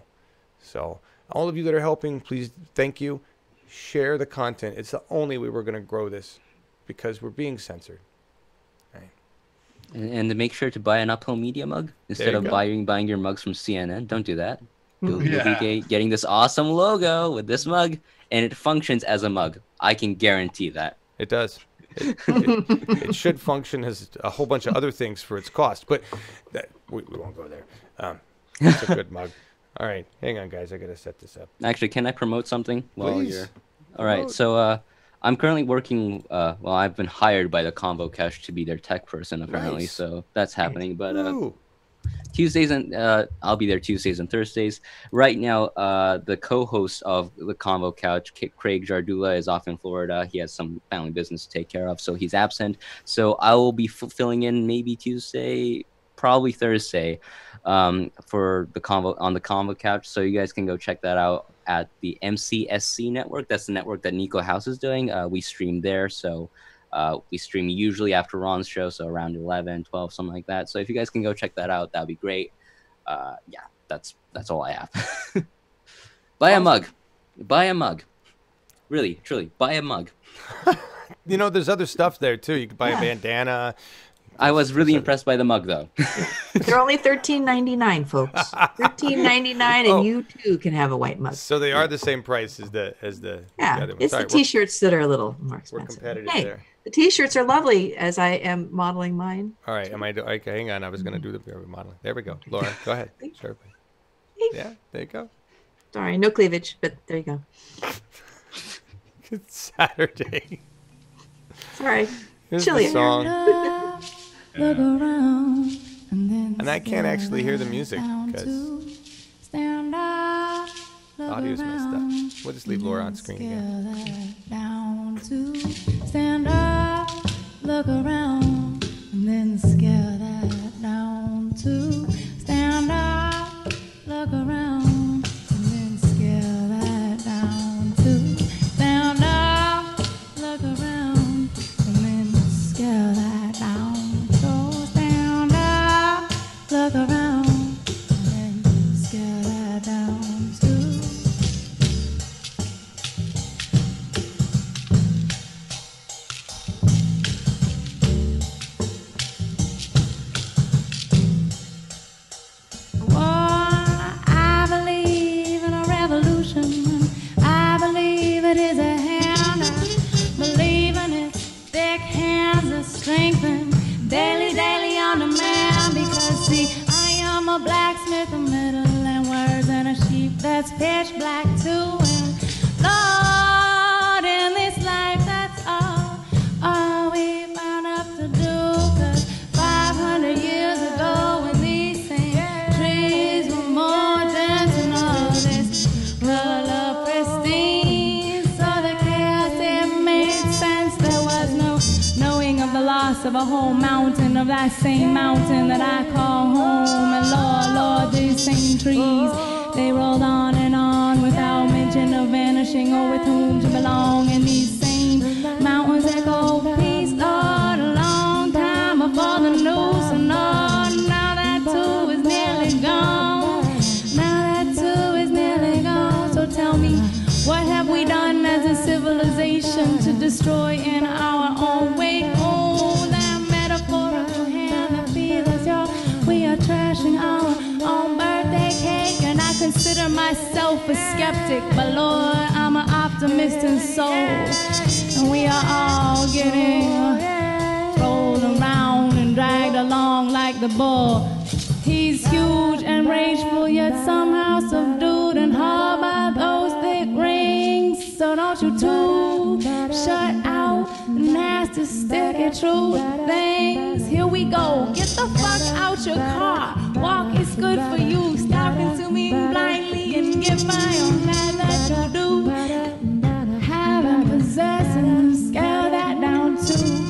So all of you that are helping, please, thank you. Share the content. It's the only way we're going to grow this, because we're being censored. Right. And to make sure to buy an Uphill Media mug instead of buying your mugs from CNN. Don't do that. You'll be getting this awesome logo with this mug, and it functions as a mug. I can guarantee that. It does. It should function as a whole bunch of other things for its cost, but we won't go there. It's a good mug. All right, hang on, guys. I gotta set this up. Actually, can I promote something while Please. you're? All right. So I'm currently working. Well, I've been hired by the Convo Cache to be their tech person, apparently. Nice. So that's happening. But Ooh. Tuesdays and I'll be there Tuesdays and Thursdays. Right now, the co-host of the Convo Couch, Craig Jardula, is off in Florida. He has some family business to take care of, so he's absent. So I will be filling in maybe Tuesday, probably Thursday, for the Convo Couch. So you guys can go check that out at the MCSC network. That's the network that Nico House is doing. We stream there, so. We stream usually after Ron's show, so around 11, 12, something like that. So if you guys can go check that out, that'd be great. Yeah, that's all I have. Buy a mug. Buy a mug. Really, truly, buy a mug. You know, there's other stuff there, too. You can buy a bandana. I was really impressed by the mug, though. They're only $13.99, folks. $13.99, and you too can have a white mug. So they are the same price as the other one. It's Sorry, the T-shirts that are a little more expensive. We're competitive hey, there. The T-shirts are lovely, as I am modeling mine. All right, okay, hang on. I was going to do the modeling. There we go. Laura, go ahead. Sure. Yeah, there you go. Sorry, no cleavage, but there you go. It's Saturday. Sorry. Here's Chilly. the song. Look around, and I can't actually hear the music because the audio's messed up. We'll just leave Laura on screen again. Down to stand up, look around, and then scale that down to stand up, look around, and then scale that down to stand up, look around, and then scale that down. Look around and then scale that down too. Oh, I believe in a revolution. I believe it is a hand. I believe in its thick hands that strengthen daily, daily on demand. Because see, I am a blacksmith, a metal and words, and a sheep that's pitch black too. And Lord, in this life, that's all we found up to do. 'Cause 500 years ago, when these same trees were more dense and all this color pristine, so the chaos it made sense. There was no knowing of the loss of a whole mountain, of that same mountain that I call home. And Lord, these same trees, they rolled on and on without mention of vanishing or with whom to belong. And these same mountains echo peace, Lord, a long time before the news. So Lord, now that too is nearly gone. Now that too is nearly gone. So tell me skeptic, but Lord, I'm an optimist in soul. And we are all getting rolled around and dragged along like the bull. He's huge and rageful, yet somehow subdued and hauled by those thick rings. So don't you too shut out the nasty, sticky truth things. Here we go. Get the fuck out your car. Walk is good for you. Stop into me blindly and get my own man that you do. Have and possess and scale that down too.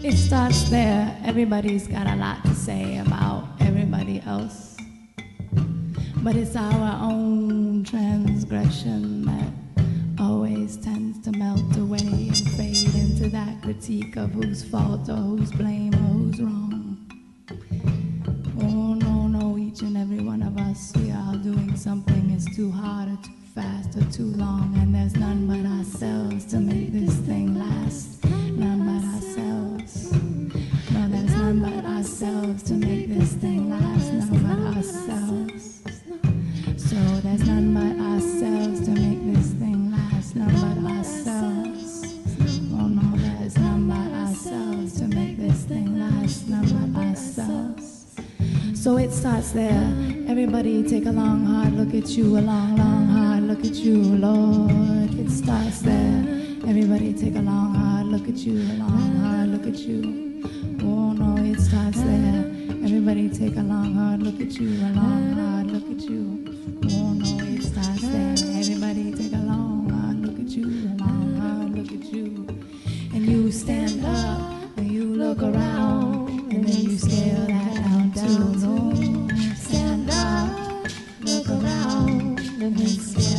It starts there. Everybody's got a lot to say about everybody else. But it's our own transgression that always tends to melt away and fade into that critique of whose fault or whose blame or who's wrong. Oh, no, no, each and every one of us, we are doing something is too hard or too fast or too long, and there's none but ourselves to make this thing last. None but ourselves. No, there's none but ourselves to make this thing last. None but ourselves. So there's none but ourselves to make this thing last. None but ourselves. Oh no, there's none but ourselves to make this thing last. None but ourselves. So it starts there. Everybody take a long, hard look at you. A long, long, hard look at you, Lord. It starts there. Everybody take a long, hard look at you. A long, hard look at you. Oh no, it starts there. Everybody take a long, hard look at you. A long, hard look at you. Oh no, it starts there. Everybody take a long, hard look at you. A long, hard look at you. And you stand up and you look around, and then you scale that down too. No, stand up, look around, and then scale